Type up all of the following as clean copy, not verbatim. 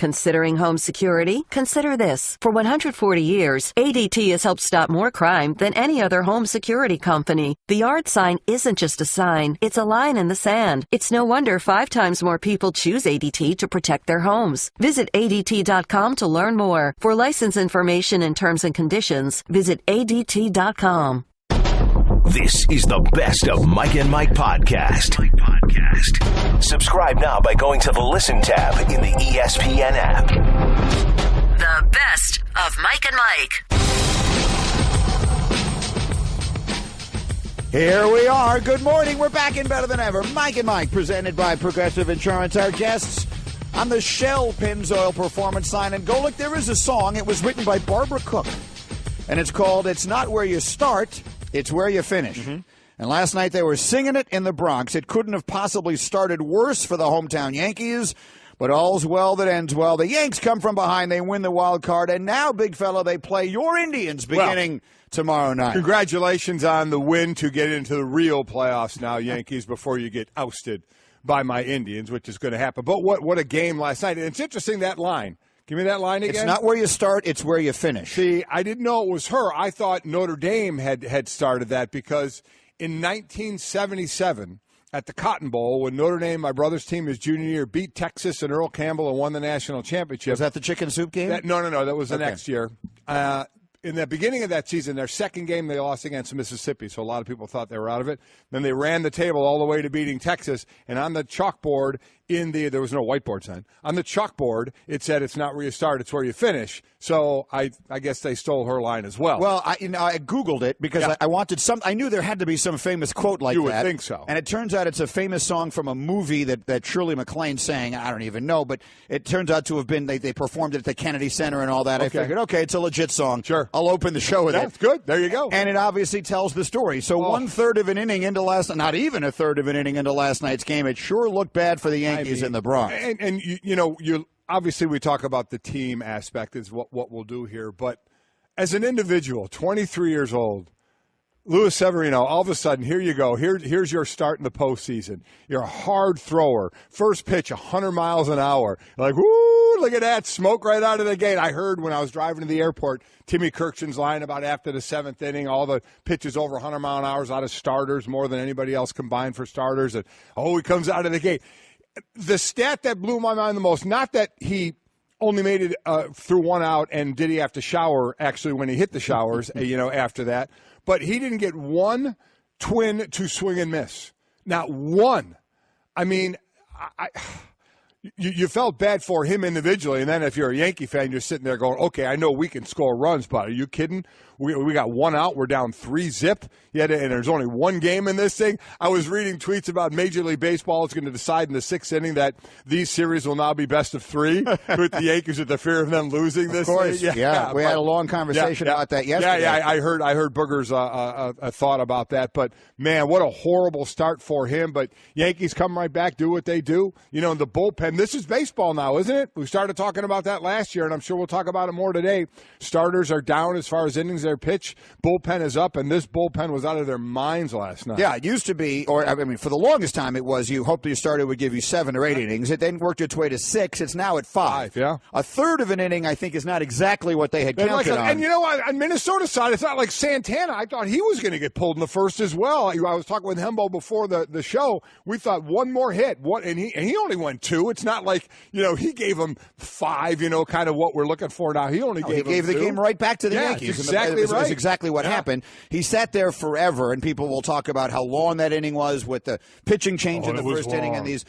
Considering home security? Consider this. For 140 years, ADT has helped stop more crime than any other home security company. The yard sign isn't just a sign, it's a line in the sand. It's no wonder 5 times more people choose ADT to protect their homes. Visit ADT.com to learn more. For license information and terms and conditions, visit ADT.com. This is the Best of Mike and Mike podcast. Subscribe now by going to the Listen tab in the ESPN app. The Best of Mike and Mike. Here we are. Good morning. We're back in better than ever. Mike and Mike, presented by Progressive Insurance. Our guests on the Shell Pennzoil Performance Sign and Golic. There is a song. It was written by Barbara Cook, and it's called "It's Not Where You Start, It's Where You Finish." Mm-hmm. And last night they were singing it in the Bronx. It couldn't have possibly started worse for the hometown Yankees, but all's well that ends well. The Yanks come from behind. They win the wild card, and now, big fella, they play your Indians beginning tomorrow night. Congratulations on the win to get into the real playoffs now, Yankees, before you get ousted by my Indians, which is going to happen. But what a game last night. And it's interesting, that line. Give me that line again. It's not where you start, it's where you finish. See, I didn't know it was her. I thought Notre Dame had started that because in 1977 at the Cotton Bowl, when Notre Dame, my brother's team, his junior year, beat Texas and Earl Campbell and won the national championship. Was that the chicken soup game? No. That was the next year. In the beginning of that season, their second game, they lost against Mississippi, so a lot of people thought they were out of it. Then they ran the table all the way to beating Texas, and on the chalkboard, there was no whiteboard sign. On the chalkboard, it said, "It's not where you start, it's where you finish." So I guess they stole her line as well. Well, I Googled it because I wanted I knew there had to be some famous quote like that. You would think so. And it turns out it's a famous song from a movie that Shirley MacLaine sang. I don't even know, but it turns out to have been, they performed it at the Kennedy Center and all that. Okay. I figured, okay, it's a legit song. Sure. I'll open the show with it. That's good. There you go. And it obviously tells the story. So 1/3 of an inning into not even a third of an inning into last night's game, it sure looked bad for the Yankees in the Bronx. And you obviously we talk about the team aspect is what we'll do here, but as an individual, 23 years old, Luis Severino, all of a sudden, here you go. Here's your start in the postseason. You're a hard thrower. First pitch, 100 miles an hour. You're like, woo, look at that, smoke right out of the gate. I heard when I was driving to the airport, Timmy Kirchin's line about after the 7th inning, all the pitches over 100 mile an hour out of starters, more than anybody else combined for starters. And, he comes out of the gate. The stat that blew my mind the most, not that he only made it through one out and did he have to shower actually when he hit the showers, after that, but he didn't get one twin to swing and miss. Not one. I mean, you felt bad for him individually, and then if you're a Yankee fan, you're sitting there going, okay, I know we can score runs, but are you kidding? We got one out. We're down 3-0. And there's only one game in this thing. I was reading tweets about Major League Baseball is going to decide in the 6th inning that these series will now be best of 3 with the Yankees with the fear of them losing this. Of course, thing. Yeah. We had a long conversation about that yesterday. Yeah, I heard Booger's a thought about that. But, man, what a horrible start for him. But Yankees come right back, do what they do. The bullpen, this is baseball now, isn't it? We started talking about that last year, and I'm sure we'll talk about it more today. Starters are down as far as innings their pitch. Bullpen is up, and this bullpen was out of their minds last night. Yeah, it used to be, for the longest time it was you hoped your starter would give you 7 or 8 innings. It then worked its way to 6. It's now at 5. Yeah. A third of an inning, I think, is not exactly what they had counted on. And on Minnesota's side, it's not like Santana. I thought he was going to get pulled in the first as well. I was talking with Hembo before the show. We thought one more hit, and he only went 2. It's not like he gave him 5. Kind of what we're looking for now. He only gave the game right back to the Yankees. Exactly right. That's exactly what happened. He sat there forever, and people will talk about how long that inning was with the pitching change in the first inning, and these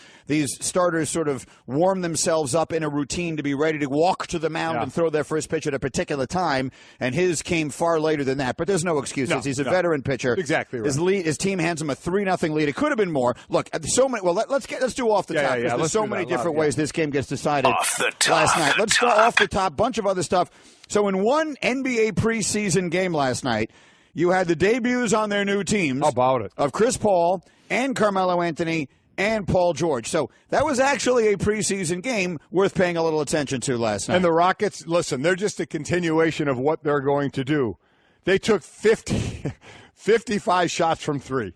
starters sort of warm themselves up in a routine to be ready to walk to the mound and throw their first pitch at a particular time, and his came far later than that. But there's no excuses. He's a veteran pitcher. Exactly right. His team hands him a 3-0 lead. It could have been more. Look, so many. Well, let's do off the top. There's so many different ways this game gets decided. Off the top. Last night. Let's go off the top. Bunch of other stuff. So in one NBA preseason game last night, you had the debuts on their new teams. How about it? Of Chris Paul and Carmelo Anthony and Paul George. So that was actually a preseason game worth paying a little attention to last night. And the Rockets, listen, they're just a continuation of what they're going to do. They took 55 shots from 3,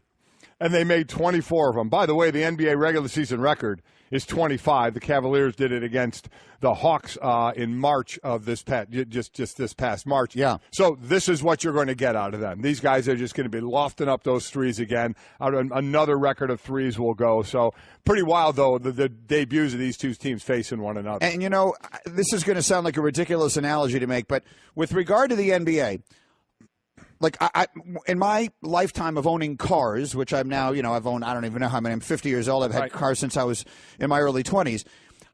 and they made 24 of them. By the way, the NBA regular season record is 25. The Cavaliers did it against the Hawks in March of this just this past March. Yeah. So this is what you're going to get out of them. These guys are just going to be lofting up those threes again. Another record of threes will go. So pretty wild, though, the debuts of these two teams facing one another. And, this is going to sound like a ridiculous analogy to make, but with regard to the NBA, like I in my lifetime of owning cars, which I'm now, I've owned, I don't even know how many, I'm 50 years old. I've had cars since I was in my early 20s.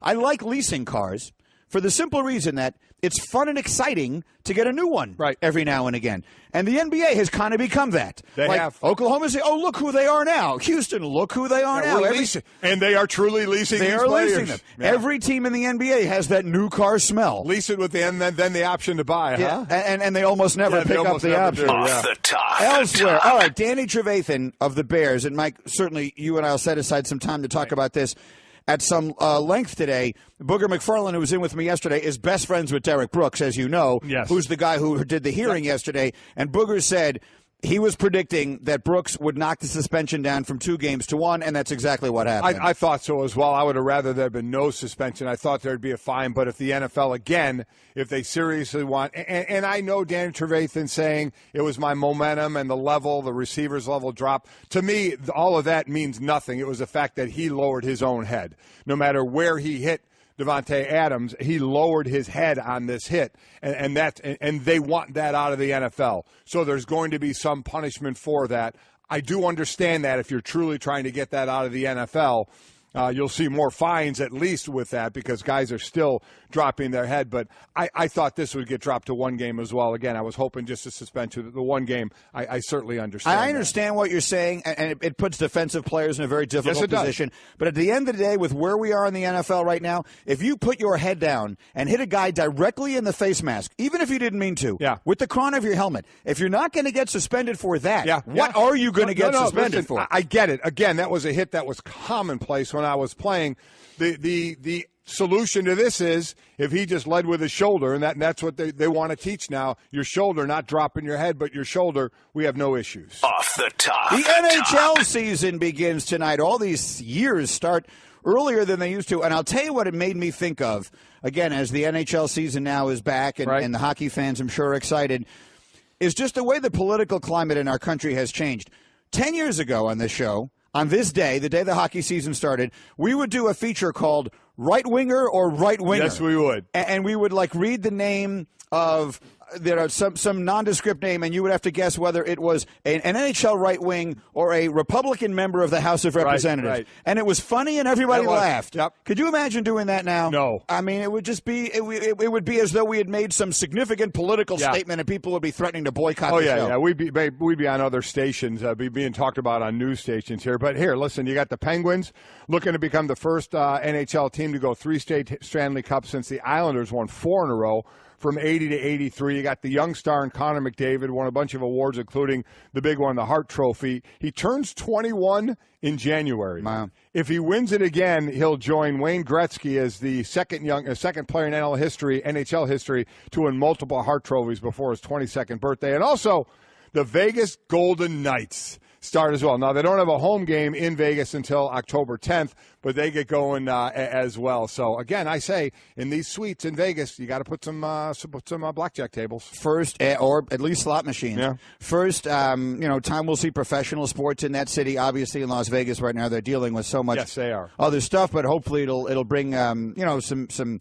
I like leasing cars for the simple reason that it's fun and exciting to get a new one every now and again. And the NBA has kind of become that. They have. Oklahoma say, oh, look who they are now. Houston, look who they are now. And they are truly leasing these players. They are leasing them. Yeah. Every team in the NBA has that new car smell. Lease it with then the option to buy, huh? And they almost never pick up the option. Off the top. Elsewhere. All right, Danny Trevathan of the Bears. And, Mike, certainly you and I will set aside some time to talk about this at some length today. Booger McFarland, who was in with me yesterday, is best friends with Derek Brooks, as you know, who's the guy who did the hearing yesterday. And Booger said he was predicting that Brooks would knock the suspension down from 2 games to 1, and that's exactly what happened. I thought so as well. I would have rather there had been no suspension. I thought there would be a fine, but if the NFL, again, if they seriously want, and I know Danny Trevathan saying it was my momentum and the receivers level drop. To me, all of that means nothing. It was the fact that he lowered his own head. No matter where he hit Devontae Adams, he lowered his head on this hit, and they want that out of the NFL. So there's going to be some punishment for that. I do understand that if you're truly trying to get that out of the NFL, you'll see more fines at least with that because guys are still dropping their head. But I thought this would get dropped to 1 game as well. Again, I was hoping just to suspend to the 1 game. I certainly understand. I understand what you're saying, and it puts defensive players in a very difficult position. Does. But at the end of the day, with where we are in the NFL right now, if you put your head down and hit a guy directly in the face mask, even if you didn't mean to, with the crown of your helmet, if you're not going to get suspended for that, what are you going to get suspended for? I get it. Again, that was a hit that was commonplace when I was playing. The solution to this is if he just led with his shoulder, and that's what they want to teach now, your shoulder, not dropping your head, but your shoulder, we have no issues. Off the top. The NHL season begins tonight. All these years start earlier than they used to, and I'll tell you what it made me think of, again, as the NHL season now is back, and the hockey fans, I'm sure, are excited, is just the way the political climate in our country has changed. 10 years ago on this show, on this day, the day the hockey season started, we would do a feature called Right Winger or Right Winger. Yes, we would. And we would read the name of some nondescript name, and you would have to guess whether it was an NHL right wing or a Republican member of the House of Representatives. Right. And it was funny, and everybody laughed. Yep. Could you imagine doing that now? No. I mean, it would just be it would be as though we had made some significant political statement, and people would be threatening to boycott the show. Yeah. We'd be on other stations, being talked about on news stations here. But here, listen, you got the Penguins looking to become the first NHL team to go 3 straight Stanley Cups since the Islanders won 4 in a row. From 80 to 83, you got the young star in Connor McDavid, won a bunch of awards, including the big one, the Hart Trophy. He turns 21 in January. Wow. If he wins it again, he'll join Wayne Gretzky as the second player in NHL history to win multiple Hart Trophies before his 22nd birthday. And also, the Vegas Golden Knights start as well. Now, they don't have a home game in Vegas until October 10th, but they get going as well. So, again, I say, in these suites in Vegas, you got to put some blackjack tables. First, or at least slot machines. Yeah. First, time we'll see professional sports in that city. Obviously, in Las Vegas right now, they're dealing with so much other stuff, but hopefully it'll bring, some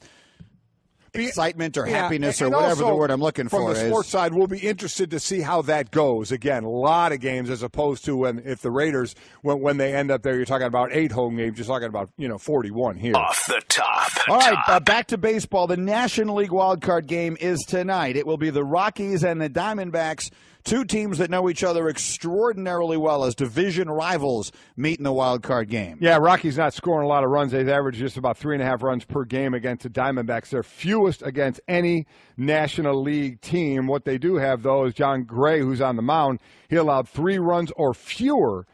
excitement or happiness or whatever the word I'm looking for is. From the sports side, we'll be interested to see how that goes. Again, a lot of games as opposed to if the Raiders, when they end up there, you're talking about 8 home games, you're talking about 41 here. Off the top. All right, back to baseball. The National League wildcard game is tonight. It will be the Rockies and the Diamondbacks, 2 teams that know each other extraordinarily well as division rivals meet in the wild card game. Yeah, Rockies not scoring a lot of runs. They've averaged just about 3.5 runs per game against the Diamondbacks. They're fewest against any National League team. What they do have, though, is John Gray, who's on the mound. He allowed 3 runs or fewer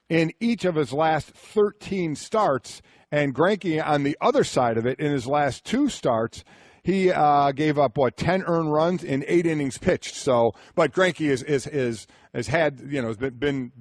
in each of his last 13 starts. And Greinke, on the other side of it, in his last 2 starts, he gave up 10 earned runs in 8 innings pitched. So, but Greinke has had has been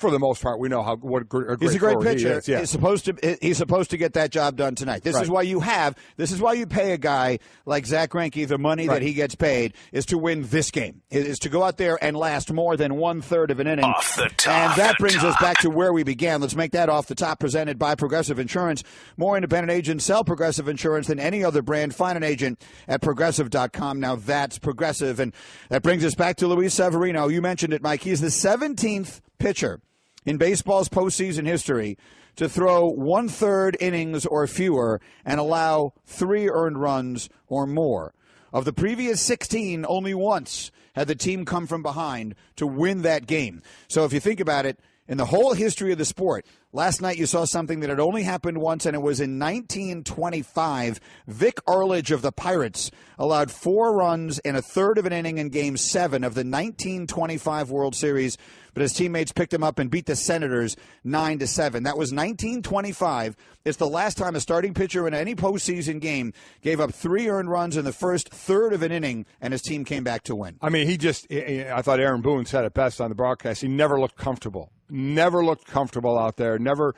for the most part, we know a great he's a great pitcher. He is, yeah. He's supposed to get that job done tonight. This is why you pay a guy like Zach Greinke the money that he gets paid is to win this game. Is to go out there and last more than 1/3 of an inning. Off the top. And that brings us back to where we began. Let's make that off the top, presented by Progressive Insurance. More independent agents sell Progressive Insurance than any other brand. Find an agent at Progressive.com. Now that's Progressive. And that brings us back to Luis Severino. You mentioned it, Mike. He's the 17th pitcher in baseball's postseason history to throw 1/3 innings or fewer and allow 3 earned runs or more. Of the previous 16, only once had the team come from behind to win that game. So if you think about it, in the whole history of the sport, last night you saw something that had only happened once, and it was in 1925. Vic Arledge of the Pirates allowed 4 runs in 1/3 of an inning in Game 7 of the 1925 World Series, but his teammates picked him up and beat the Senators 9-7. That was 1925. It's the last time a starting pitcher in any postseason game gave up 3 earned runs in the first 1/3 of an inning, and his team came back to win. I mean, I thought Aaron Boone said it best on the broadcast. He never looked comfortable. Never looked comfortable out there. Never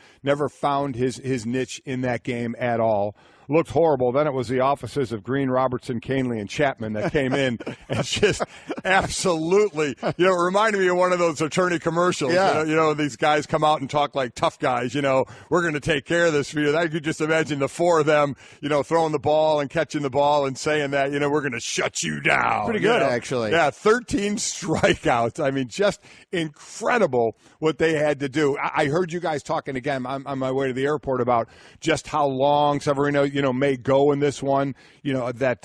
found his niche in that game at all. Looked horrible. Then it was the offices of Green, Robertson, Canley, and Chapman that came in and just absolutely, it reminded me of one of those attorney commercials. Yeah. These guys come out and talk like tough guys. We're going to take care of this for you. I could just imagine the 4 of them, throwing the ball and catching the ball and saying that, we're going to shut you down. Pretty good, actually. Yeah, 13 strikeouts. I mean, just incredible what they had to do. I heard you guys talking again on my way to the airport about just how long Severino, may go in this one, that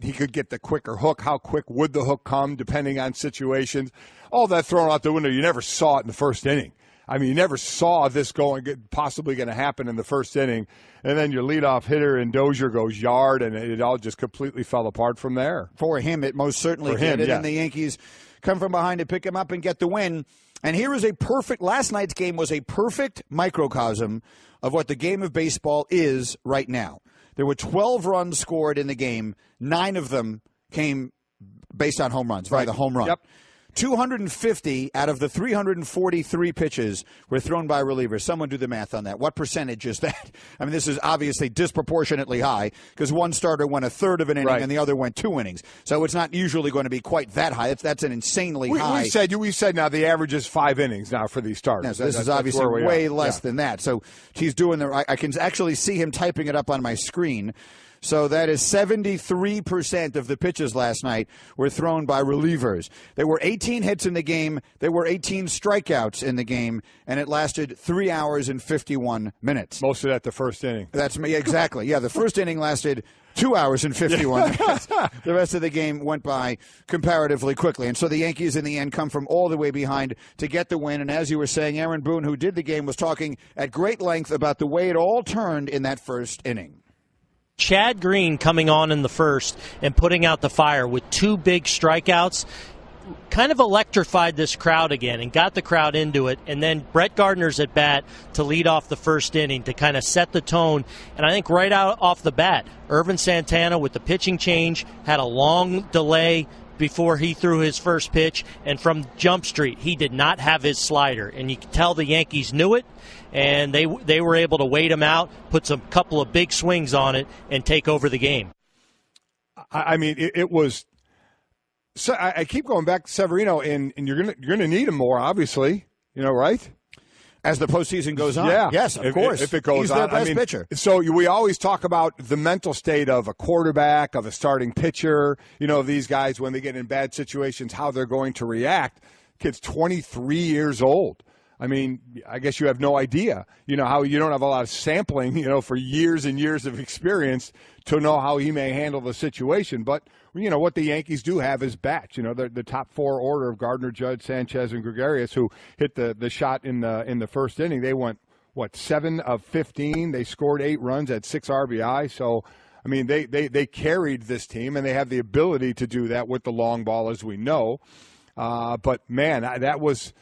he could get the quicker hook. How quick would the hook come, depending on situations? All that thrown out the window. You never saw it in the first inning. I mean, you never saw this possibly going to happen in the first inning. And then your leadoff hitter and Dozier goes yard, and it all just completely fell apart from there. For him, it most certainly did. Yeah. And the Yankees come from behind to pick him up and get the win. And here is last night's game was a perfect microcosm of what the game of baseball is right now. There were 12 runs scored in the game. 9 of them came based on home runs, via the home run. Yep. 250 out of the 343 pitches were thrown by relievers. Someone do the math on that. What percentage is that? I mean, this is obviously disproportionately high because one starter went 1/3 of an inning and the other went 2 innings. So it's not usually going to be quite that high. That's an insanely high. We said now the average is 5 innings now for these starters. This is obviously way less than that. So he's doing I can actually see him typing it up on my screen. So that is 73% of the pitches last night were thrown by relievers. There were 18 hits in the game. There were 18 strikeouts in the game, and it lasted 3 hours and 51 minutes. Most of that the first inning. That's me, exactly. Yeah, the first inning lasted 2 hours and 51 minutes. The rest of the game went by comparatively quickly. And so the Yankees, in the end, come from all the way behind to get the win. And as you were saying, Aaron Boone, who did the game, was talking at great length about the way it all turned in that first inning. Chad Green coming on in the first and putting out the fire with 2 big strikeouts kind of electrified this crowd again and got the crowd into it. And then Brett Gardner's at bat to lead off the first inning to kind of set the tone. And I think right out off the bat, Irvin Santana with the pitching change had a long delay before he threw his first pitch, and from Jump Street, he did not have his slider, and you could tell the Yankees knew it, and they were able to wait him out, put some couple of big swings on it, and take over the game. I mean, it was. So I keep going back to Severino, and you're gonna need him more, obviously, right? As the postseason goes on. Yeah. Yes, of course. If it goes on. He's their on. best pitcher. So we always talk about the mental state of a quarterback, of a starting pitcher, of these guys when they get in bad situations, how they're going to react. Kid's 23 years old. I mean, I guess you have no idea, how you don't have a lot of sampling, for years and years of experience to know how he may handle the situation. But, what the Yankees do have is bats. The top 4 order of Gardner, Judge, Sanchez, and Gregorius, who hit the shot in the first inning. They went, 7 of 15. They scored 8 runs at 6 RBI. So, I mean, they carried this team, and they have the ability to do that with the long ball, as we know. But, man, that was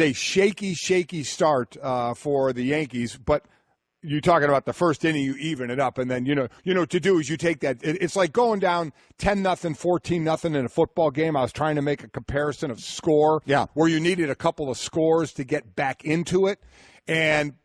a shaky start for the Yankees. But you're talking about the first inning, you even it up, and then you know what to do is you take that. It's like going down 10-0, 14-0 in a football game. I was trying to make a comparison of score, where you needed a couple of scores to get back into it,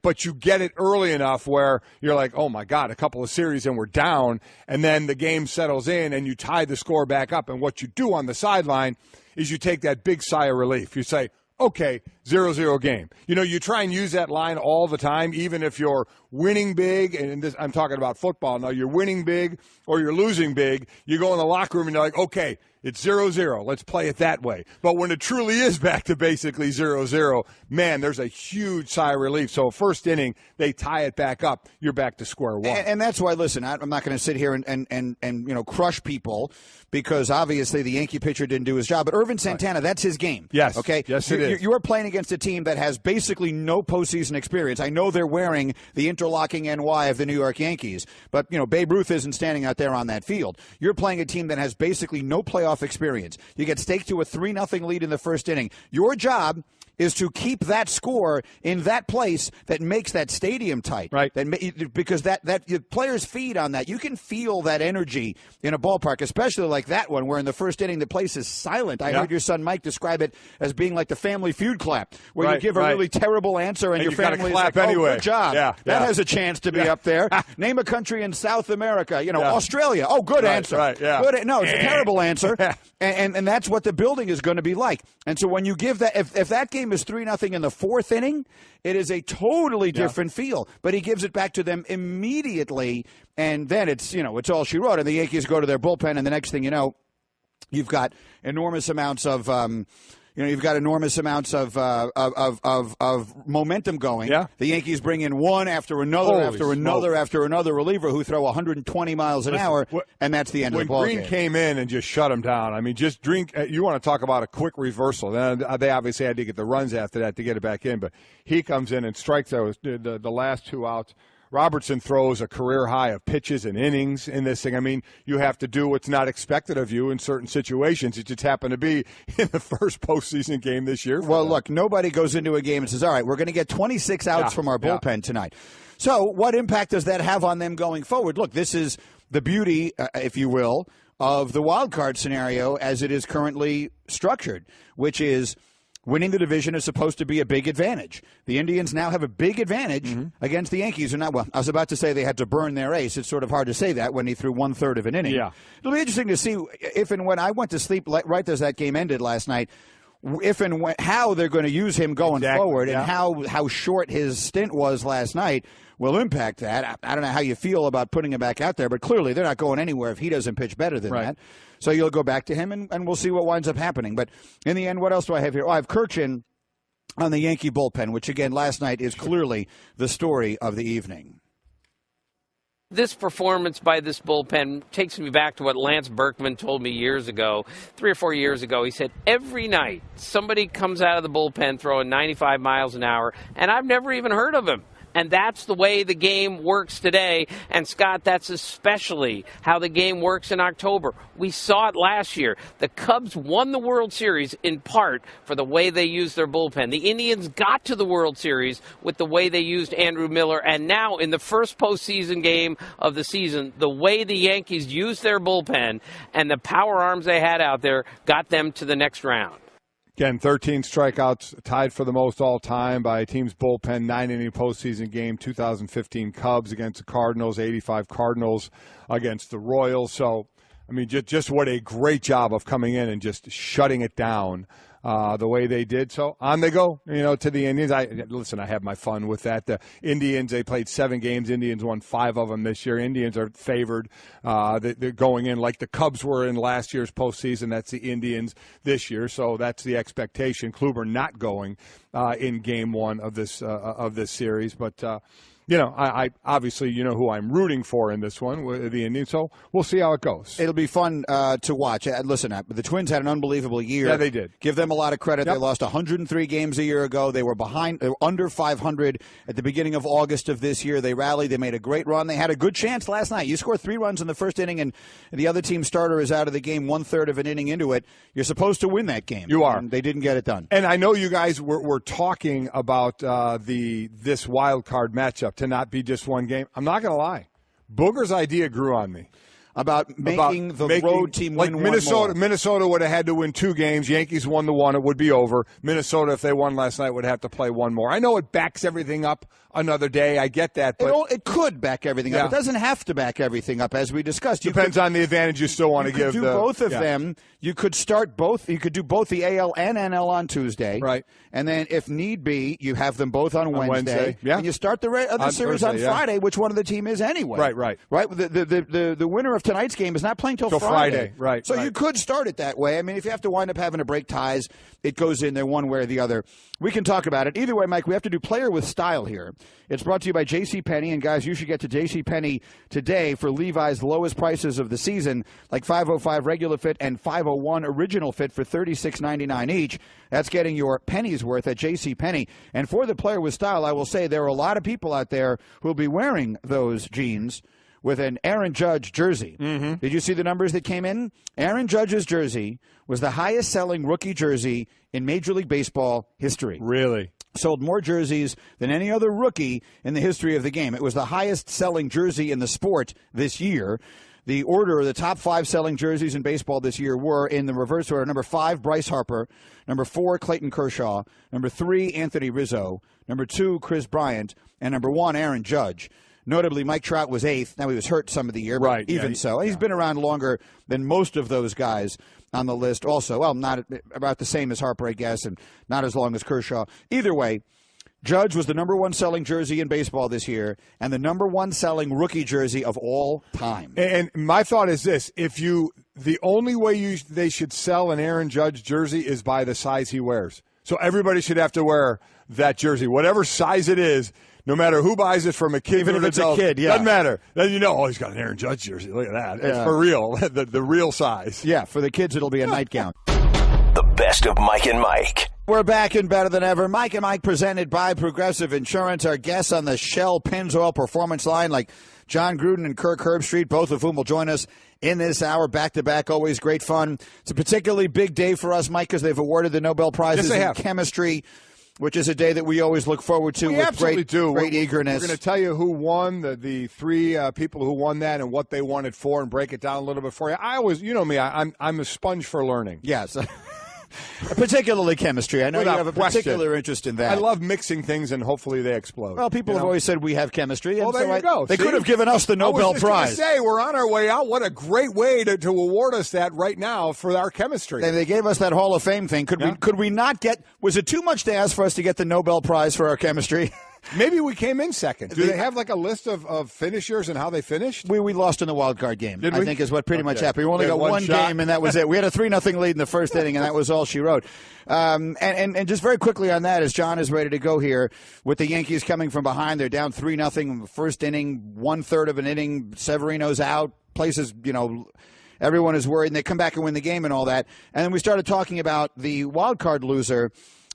but you get it early enough where you're like, oh my God, a couple of series and we're down, and then the game settles in and you tie the score back up. And what you do on the sideline is you take that big sigh of relief. You say, okay, 0-0 game. You try and use that line all the time, even if you're winning big, and I'm talking about football now, you're winning big or you're losing big, you go in the locker room and you're like, okay, it's 0-0. Let's play it that way. But when it truly is back to basically 0-0, man, there's a huge sigh of relief. So first inning, they tie it back up. You're back to square one. And that's why, listen, I'm not going to sit here and crush people because obviously the Yankee pitcher didn't do his job. But Irvin Santana, that's his game. Yes. Okay? Yes, it is. You're playing against a team that has basically no postseason experience. I know they're wearing the interlocking NY of the New York Yankees, but, Babe Ruth isn't standing out there on that field. You're playing a team that has basically no playoff experience. You get staked to a 3-0 lead in the first inning. Your job is to keep that score in that place that makes that stadium tight. Right. Because that your players feed on that. You can feel that energy in a ballpark, especially like that one where in the first inning the place is silent. I heard your son Mike describe it as being like the Family Feud clap, where you give a really terrible answer and your family is like, anyway. Oh, good job. That has a chance to be up there. Name a country in South America. Australia. Oh, good answer. Right, yeah. Good. No, it's a terrible answer. And that's what the building is going to be like. And so when you give that, if that game is 3-0 in the fourth inning, it is a totally different feel. But he gives it back to them immediately, and then it's all she wrote. And the Yankees go to their bullpen, and the next thing you know, you've got enormous amounts of momentum going. Yeah. The Yankees bring in one after another after another reliever who throw 120 miles an hour, and that's the end of the ball game. When Green came in and just shut him down, I mean, just drink. You want to talk about a quick reversal. Then they obviously had to get the runs after that to get it back in, but he comes in and strikes those the last two outs. Robertson throws a career high of pitches and innings in this thing. I mean, you have to do what's not expected of you in certain situations. It just happened to be in the first postseason game this year. Well, look, nobody goes into a game and says, all right, we're going to get 26 outs from our bullpen tonight. So what impact does that have on them going forward? Look, this is the beauty, if you will, of the wild card scenario as it is currently structured, which is winning the division is supposed to be a big advantage. The Indians now have a big advantage against the Yankees. I was about to say they had to burn their ace. It's sort of hard to say that when he threw 1/3 of an inning. Yeah. It'll be interesting to see if and when I went to sleep right as that game ended last night, if and when, how they're going to use him going forward and how short his stint was last night will impact that. I don't know how you feel about putting him back out there, but clearly they're not going anywhere if he doesn't pitch better than that. So you'll go back to him, and we'll see what winds up happening. But in the end, what else do I have here? I have Kirchin on the Yankee bullpen, which, again, last night is clearly the story of the evening. This performance by this bullpen takes me back to what Lance Berkman told me years ago, 3 or 4 years ago. He said, every night somebody comes out of the bullpen throwing 95 miles an hour, and I've never even heard of him. And that's the way the game works today. And, Scott, that's especially how the game works in October. We saw it last year. The Cubs won the World Series in part for the way they used their bullpen. The Indians got to the World Series with the way they used Andrew Miller. And now in the first postseason game of the season, the way the Yankees used their bullpen and the power arms they had out there got them to the next round. Again, 13 strikeouts, tied for the most all-time by a team's bullpen, 9-inning postseason game, 2015 Cubs against the Cardinals, 85 Cardinals against the Royals. So, I mean, just what a great job of coming in and just shutting it down the way they did. So on they go, to the Indians. I have my fun with that. The Indians, they played 7 games. Indians won 5 of them this year. Indians are favored. They're going in like the Cubs were in last year's postseason. That's the Indians this year. So that's the expectation. Kluber not going in game 1 of this series. But, I obviously, who I'm rooting for in this one, the Indians. So we'll see how it goes. It'll be fun to watch. Listen, the Twins had an unbelievable year. Yeah, they did. Give them a lot of credit. Yep. They lost 103 games a year ago. They were under 500 at the beginning of August of this year. They rallied. They made a great run. They had a good chance last night. You score 3 runs in the first inning, and the other team starter is out of the game 1/3 of an inning into it. You're supposed to win that game. You are. And they didn't get it done. And I know you guys were talking about this wild card matchup lineup to not be just one game. I'm not going to lie. Booger's idea grew on me. About making the road team like win Minnesota. one more. Minnesota would have had to win 2 games. Yankees won the one. It would be over. Minnesota, if they won last night, would have to play one more. I know it backs everything up another day. I get that. But it could back everything up. It doesn't have to back everything up, as we discussed. Depends on the advantage you still want to give. You could do both of them. You could start both. You could do both the AL and NL on Tuesday. Right. And then, if need be, you have them both on Wednesday. Yeah. And you start the other series Thursday, on Friday, which one of the team is anyway. Right. The winner of tonight's game is not playing till Friday. Right. So you could start it that way. I mean, if you have to wind up having to break ties, it goes in there one way or the other. We can talk about it. Either way, Mike, we have to do player with style here. It's brought to you by JCPenney. And, guys, you should get to JCPenney today for Levi's lowest prices of the season, like 505 regular fit and 501 original fit for $36.99 each. That's getting your pennies worth at JCPenney. And for the player with style, I will say there are a lot of people out there who will be wearing those jeans with an Aaron Judge jersey. Mm-hmm. Did you see the numbers that came in? Aaron Judge's jersey was the highest-selling rookie jersey in Major League Baseball history. Really? Sold more jerseys than any other rookie in the history of the game. It was the highest-selling jersey in the sport this year. The order of the top 5 selling jerseys in baseball this year were in the reverse order. Number 5, Bryce Harper. Number 4, Clayton Kershaw. Number 3, Anthony Rizzo. Number 2, Chris Bryant. And number 1, Aaron Judge. Notably, Mike Trout was 8th. Now, he was hurt some of the year, but right, even so. He's been around longer than most of those guys on the list also. Well, not about the same as Harper, I guess, and not as long as Kershaw. Either way, Judge was the number 1 selling jersey in baseball this year and the number 1 selling rookie jersey of all time. And my thought is this. The only way they should sell an Aaron Judge jersey is by the size he wears. So everybody should have to wear that jersey, whatever size it is. No matter who buys it, from a kid even to if an it's adult, a kid, doesn't matter. Then he's got an Aaron Judge jersey. Look at that. It's for real, the real size. Yeah, for the kids, it'll be a nightgown. The best of Mike and Mike. We're back and better than ever. Mike and Mike presented by Progressive Insurance. Our guests on the Shell Pennzoil Performance Line, like Jon Gruden and Kirk Herbstreit, both of whom will join us in this hour, back-to-back, always great fun. It's a particularly big day for us, Mike, because they've awarded the Nobel Prizes in chemistry, which is a day that we always look forward to with great eagerness. We're going to tell you who won, the 3 people who won that and what they won it for, and break it down a little bit for you. I always, you know me, I'm a sponge for learning. Yes. Particularly chemistry. I know Without you have a particular interest in that. I love mixing things, and hopefully they explode. Well, people have always said we have chemistry. And there you go. They could have given us the Nobel Prize. I was just going to say, we're on our way out. What a great way to award us that right now for our chemistry. They gave us that Hall of Fame thing. Could we not get – was it too much to ask for us to get the Nobel Prize for our chemistry? Maybe we came in second. Do they have like a list of finishers and how they finished? We lost in the wild card game, Did we? I think is what pretty much happened. We only got one shot. game, and that was it. We had a 3-0 lead in the first inning, and that was all she wrote. And just very quickly on that, as John is ready to go here, with the Yankees coming from behind, they're down 3-0 first inning, 1/3 of an inning, Severino's out, places, everyone is worried, and they come back and win the game and all that. And then we started talking about the wild card loser.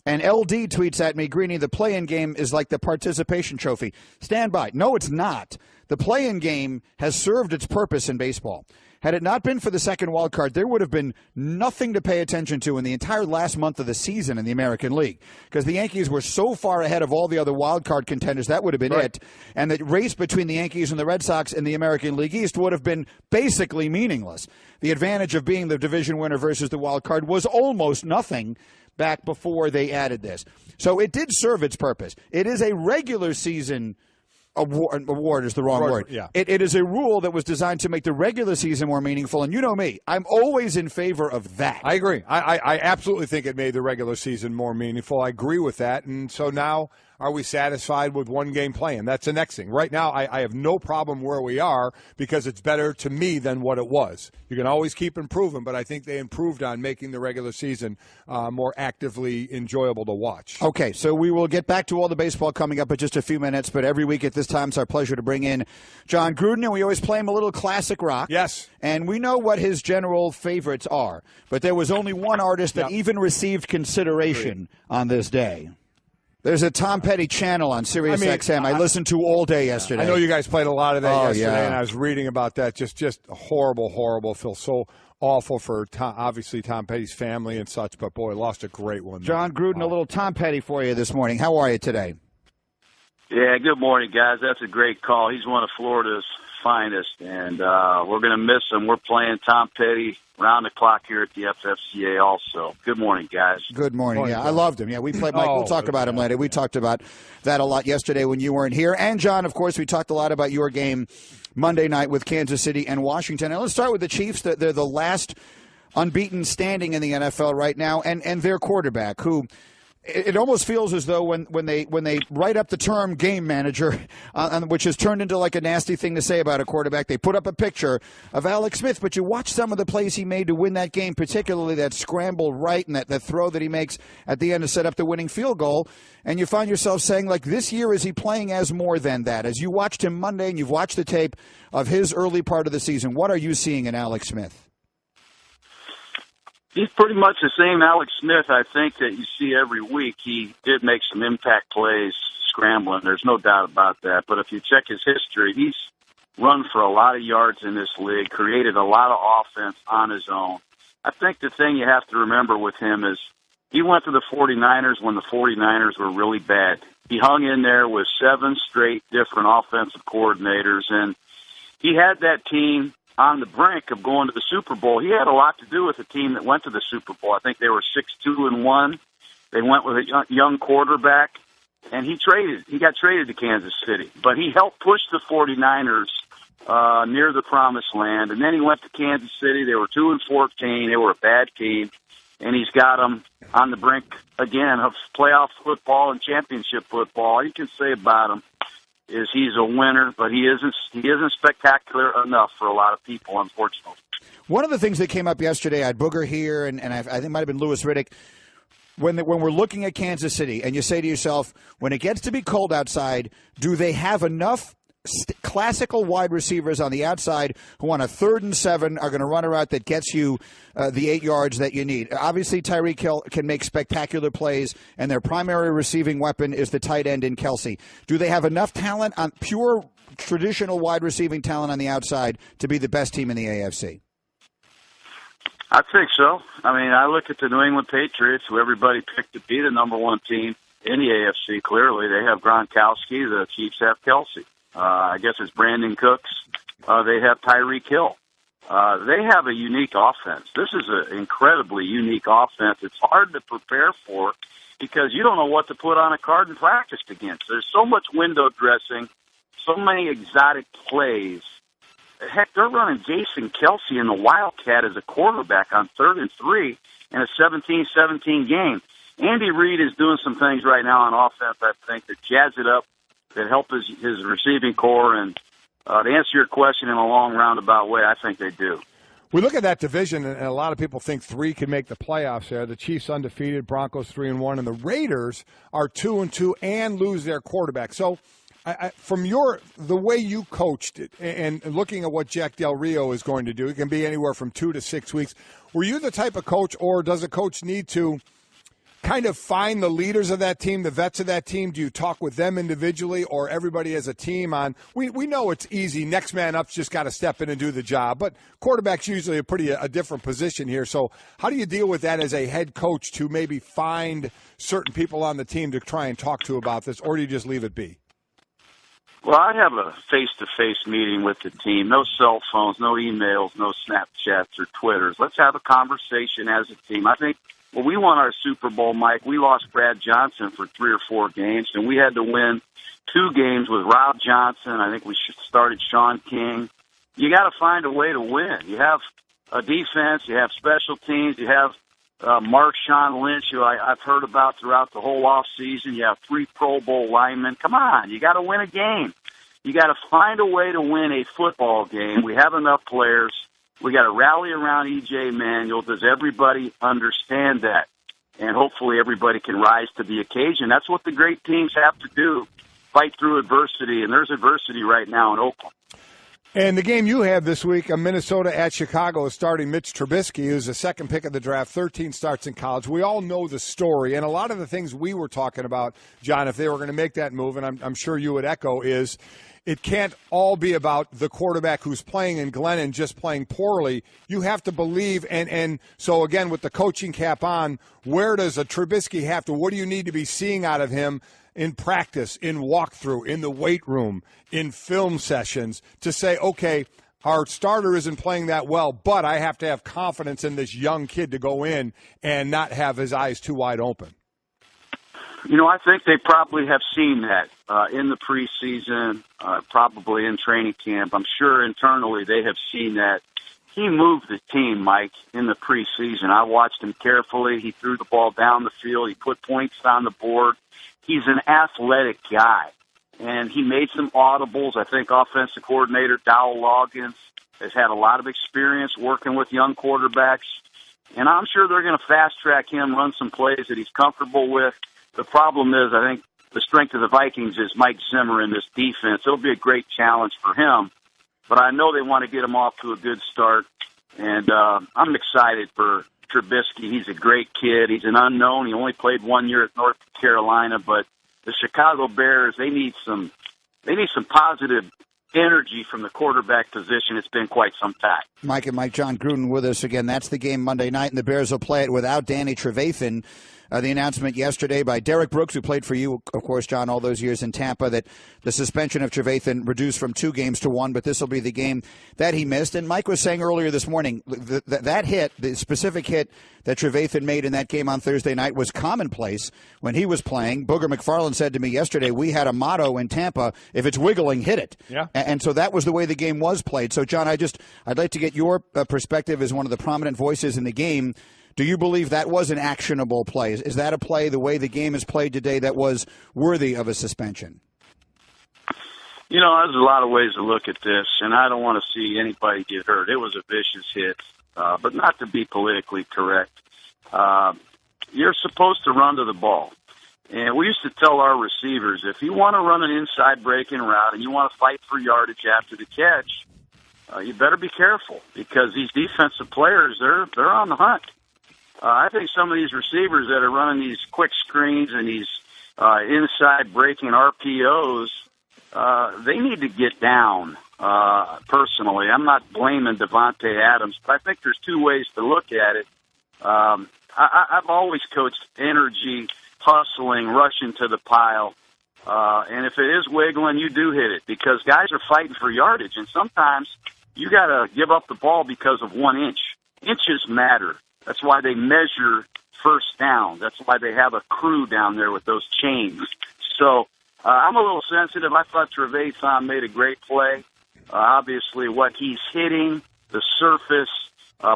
And LD tweets at me, Greeny, the play-in game is like the participation trophy. Stand by. No, it's not. The play-in game has served its purpose in baseball. Had it not been for the second wild card, there would have been nothing to pay attention to in the entire last month of the season in the American League, because the Yankees were so far ahead of all the other wild card contenders, that would have been it. And the race between the Yankees and the Red Sox in the American League East would have been basically meaningless. The advantage of being the division winner versus the wild card was almost nothing back before they added this. So it did serve its purpose. It is a regular season award is the wrong word. Yeah. It is a rule that was designed to make the regular season more meaningful, and you know me, I'm always in favor of that. I agree. I absolutely think it made the regular season more meaningful. I agree with that, and so now are we satisfied with one game playing? That's the next thing. Right now, I have no problem where we are because it's better to me than what it was. You can always keep improving, but I think they improved on making the regular season more actively enjoyable to watch. Okay, so we will get back to all the baseball coming up in just a few minutes, but every week at this time it's our pleasure to bring in Jon Gruden, and we always play him a little classic rock. Yes. And we know what his general favorites are, but there was only one artist that even received consideration on this day. There's a Tom Petty channel on Sirius XM I listened to all day yesterday. I know you guys played a lot of that yesterday, yeah. and I was reading about that. Just horrible, horrible. Feel so awful for obviously Tom Petty's family and such, but boy, lost a great one. Jon Gruden, a little Tom Petty for you this morning. How are you today? Yeah, good morning, guys. That's a great call. He's one of Florida's finest, and we're going to miss him. We're playing Tom Petty round the clock here at the FFCA also. Good morning, guys. Good morning. Yeah, I loved him. Yeah, we played Mike. We'll talk about him later. We talked about that a lot yesterday when you weren't here. And, John, of course, we talked a lot about your game Monday night with Kansas City and Washington. And let's start with the Chiefs. They're the last unbeaten standing in the NFL right now, and their quarterback, who – it almost feels as though when they write up the term game manager, which has turned into like a nasty thing to say about a quarterback, they put up a picture of Alex Smith. But you watch some of the plays he made to win that game, particularly that scramble right and that throw that he makes at the end to set up the winning field goal, and you find yourself saying, like, this year is he playing as more than that? As you watched him Monday and you've watched the tape of his early part of the season, what are you seeing in Alex Smith? He's pretty much the same Alex Smith, I think, that you see every week. He did make some impact plays scrambling. There's no doubt about that. But if you check his history, he's run for a lot of yards in this league, created a lot of offense on his own. I think the thing you have to remember with him is he went to the 49ers when the 49ers were really bad. He hung in there with 7 straight different offensive coordinators, and he had that team on the brink of going to the Super Bowl. He had a lot to do with the team that went to the Super Bowl. I think they were 6-2-1. They went with a young quarterback, and he got traded to Kansas City. But he helped push the 49ers near the promised land, and then he went to Kansas City. They were 2-14. They were a bad team, and he's got them on the brink again of playoff football and championship football. All you can say about him is he's a winner, but he isn't spectacular enough for a lot of people, unfortunately. One of the things that came up yesterday, I had Booger here, and I think it might have been Louis Riddick, when we're looking at Kansas City, and you say to yourself, when it gets to be cold outside, do they have enough classical wide receivers on the outside who on a 3rd and 7 are going to run a route that gets you the 8 yards that you need? Obviously, Tyreek Hill can make spectacular plays, and their primary receiving weapon is the tight end in Kelsey. Do they have enough talent, on pure traditional wide receiving talent on the outside, to be the best team in the AFC? I think so. I mean, I look at the New England Patriots, who everybody picked to be the number 1 team in the AFC. Clearly, they have Gronkowski. The Chiefs have Kelsey. I guess it's Brandon Cooks. They have Tyreek Hill. They have a unique offense. This is an incredibly unique offense. It's hard to prepare for because you don't know what to put on a card and practice against. There's so much window dressing, so many exotic plays. Heck, they're running Jason Kelsey in the Wildcat as a quarterback on 3rd and 3 in a 17-17 game. Andy Reid is doing some things right now on offense, I think, that jazz it up, that help his receiving core. And to answer your question in a long roundabout way, I think they do. We look at that division, and a lot of people think 3 can make the playoffs there. The Chiefs undefeated, Broncos 3-1, and the Raiders are 2-2 and lose their quarterback. So from the way you coached it and looking at what Jack Del Rio is going to do, it can be anywhere from 2 to 6 weeks. Were you the type of coach, or does a coach need to kind of find the leaders of that team, the vets of that team? Do you talk with them individually, or everybody as a team on? We know it's easy. Next man up's just got to step in and do the job. But quarterback's usually a different position here. So how do you deal with that as a head coach to maybe find certain people on the team to try and talk to about this, or do you just leave it be? Well, I have a face-to-face meeting with the team. No cell phones, no emails, no Snapchats or Twitters. Let's have a conversation as a team. I think when we won our Super Bowl, Mike, we lost Brad Johnson for 3 or 4 games, and we had to win 2 games with Rob Johnson. I think we started Sean King. You got to find a way to win. You have a defense, you have special teams, you have Marshawn Lynch, who I've heard about throughout the whole off season. You have 3 Pro Bowl linemen. Come on, you got to win a game. You got to find a way to win a football game. We have enough players. We got to rally around E.J. Manuel. Does everybody understand that? And hopefully everybody can rise to the occasion. That's what the great teams have to do, fight through adversity. And there's adversity right now in Oakland. And the game you have this week, Minnesota at Chicago, is starting Mitch Trubisky, who's the 2nd pick of the draft, 13 starts in college. We all know the story. And a lot of the things we were talking about, John, if they were going to make that move, and I'm sure you would echo, is it can't all be about the quarterback who's playing in Glennon just playing poorly. You have to believe, and so, again, with the coaching cap on, where does a Trubisky have to – what do you need to be seeing out of him in practice, in walkthrough, in the weight room, in film sessions to say, okay, our starter isn't playing that well, but I have to have confidence in this young kid to go in and not have his eyes too wide open? I think they probably have seen that in the preseason, probably in training camp. I'm sure internally they have seen that. He moved the team, Mike, in the preseason. I watched him carefully. He threw the ball down the field. He put points on the board. He's an athletic guy. And he made some audibles. I think offensive coordinator Dowell Loggins has had a lot of experience working with young quarterbacks. And I'm sure they're going to fast-track him, run some plays that he's comfortable with. The problem is, I think the strength of the Vikings is Mike Zimmer in this defense. It'll be a great challenge for him. But I know they want to get him off to a good start. And I'm excited for Trubisky. He's a great kid. He's an unknown. He only played 1 year at North Carolina. But the Chicago Bears, they need some positive energy from the quarterback position. It's been quite some time. Mike and Mike, Jon Gruden with us again. That's the game Monday night, and the Bears will play it without Danny Trevathan. The announcement yesterday by Derek Brooks, who played for you, of course, John, all those years in Tampa, that the suspension of Trevathan reduced from 2 games to 1, but this will be the game that he missed. And Mike was saying earlier this morning, that hit, the specific hit that Trevathan made in that game on Thursday night was commonplace when he was playing. Booger McFarland said to me yesterday, we had a motto in Tampa, if it's wiggling, hit it. Yeah. And so that was the way the game was played. So, John, I'd like to get your perspective as one of the prominent voices in the game. Do you believe that was an actionable play? Is that a play, the way the game is played today, that was worthy of a suspension? There's a lot of ways to look at this, and I don't want to see anybody get hurt. It was a vicious hit, but not to be politically correct. You're supposed to run to the ball. And we used to tell our receivers, if you want to run an inside breaking route and you want to fight for yardage after the catch, you better be careful, because these defensive players, they're on the hunt. I think some of these receivers that are running these quick screens and these inside breaking RPOs, they need to get down, personally. I'm not blaming Davante Adams, but I think there's 2 ways to look at it. I've always coached energy, hustling, rushing to the pile. And if it is wiggling, you do hit it, because guys are fighting for yardage. And sometimes you got to give up the ball because of 1 inch. Inches matter. That's why they measure first down. That's why they have a crew down there with those chains. So I'm a little sensitive. I thought Trevathan made a great play. Obviously, what he's hitting, the surface,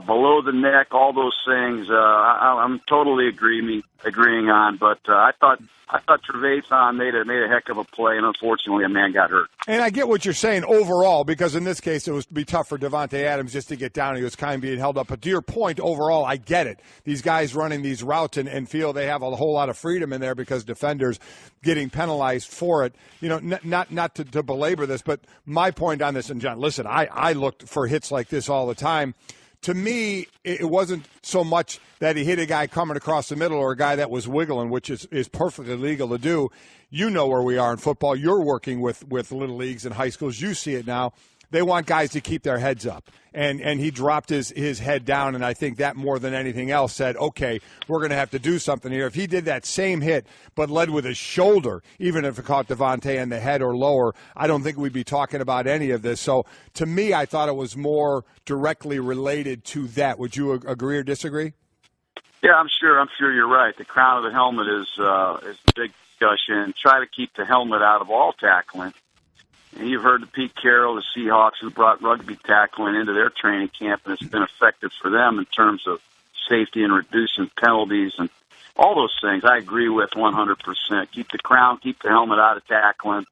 below the neck, all those things, I'm totally agreeing on. But I thought Trevathan made a heck of a play, and unfortunately, a man got hurt. And I get what you're saying overall, because in this case, it was be tough for Davante Adams just to get down. He was kind of being held up. But to your point, overall, I get it. These guys running these routes and feel they have a whole lot of freedom in there because defenders getting penalized for it. Not to belabor this, but my point on this, and John, listen, I looked for hits like this all the time. To me, it wasn't so much that he hit a guy coming across the middle or a guy that was wiggling, which is perfectly legal to do. You know where we are in football. You're working with little leagues and high schools. You see it now. They want guys to keep their heads up. And he dropped his head down, and I think that more than anything else said, okay, we're going to have to do something here. If he did that same hit but led with his shoulder, even if it caught Davante in the head or lower, I don't think we'd be talking about any of this. So to me, I thought it was more directly related to that. Would you agree or disagree? Yeah, I'm sure you're right. The crown of the helmet is the big discussion. Try to keep the helmet out of all tackling. And you've heard the Pete Carroll, the Seahawks, who brought rugby tackling into their training camp, and it's been effective for them in terms of safety and reducing penalties and all those things. I agree with 100%. Keep the crown, keep the helmet out of tackling,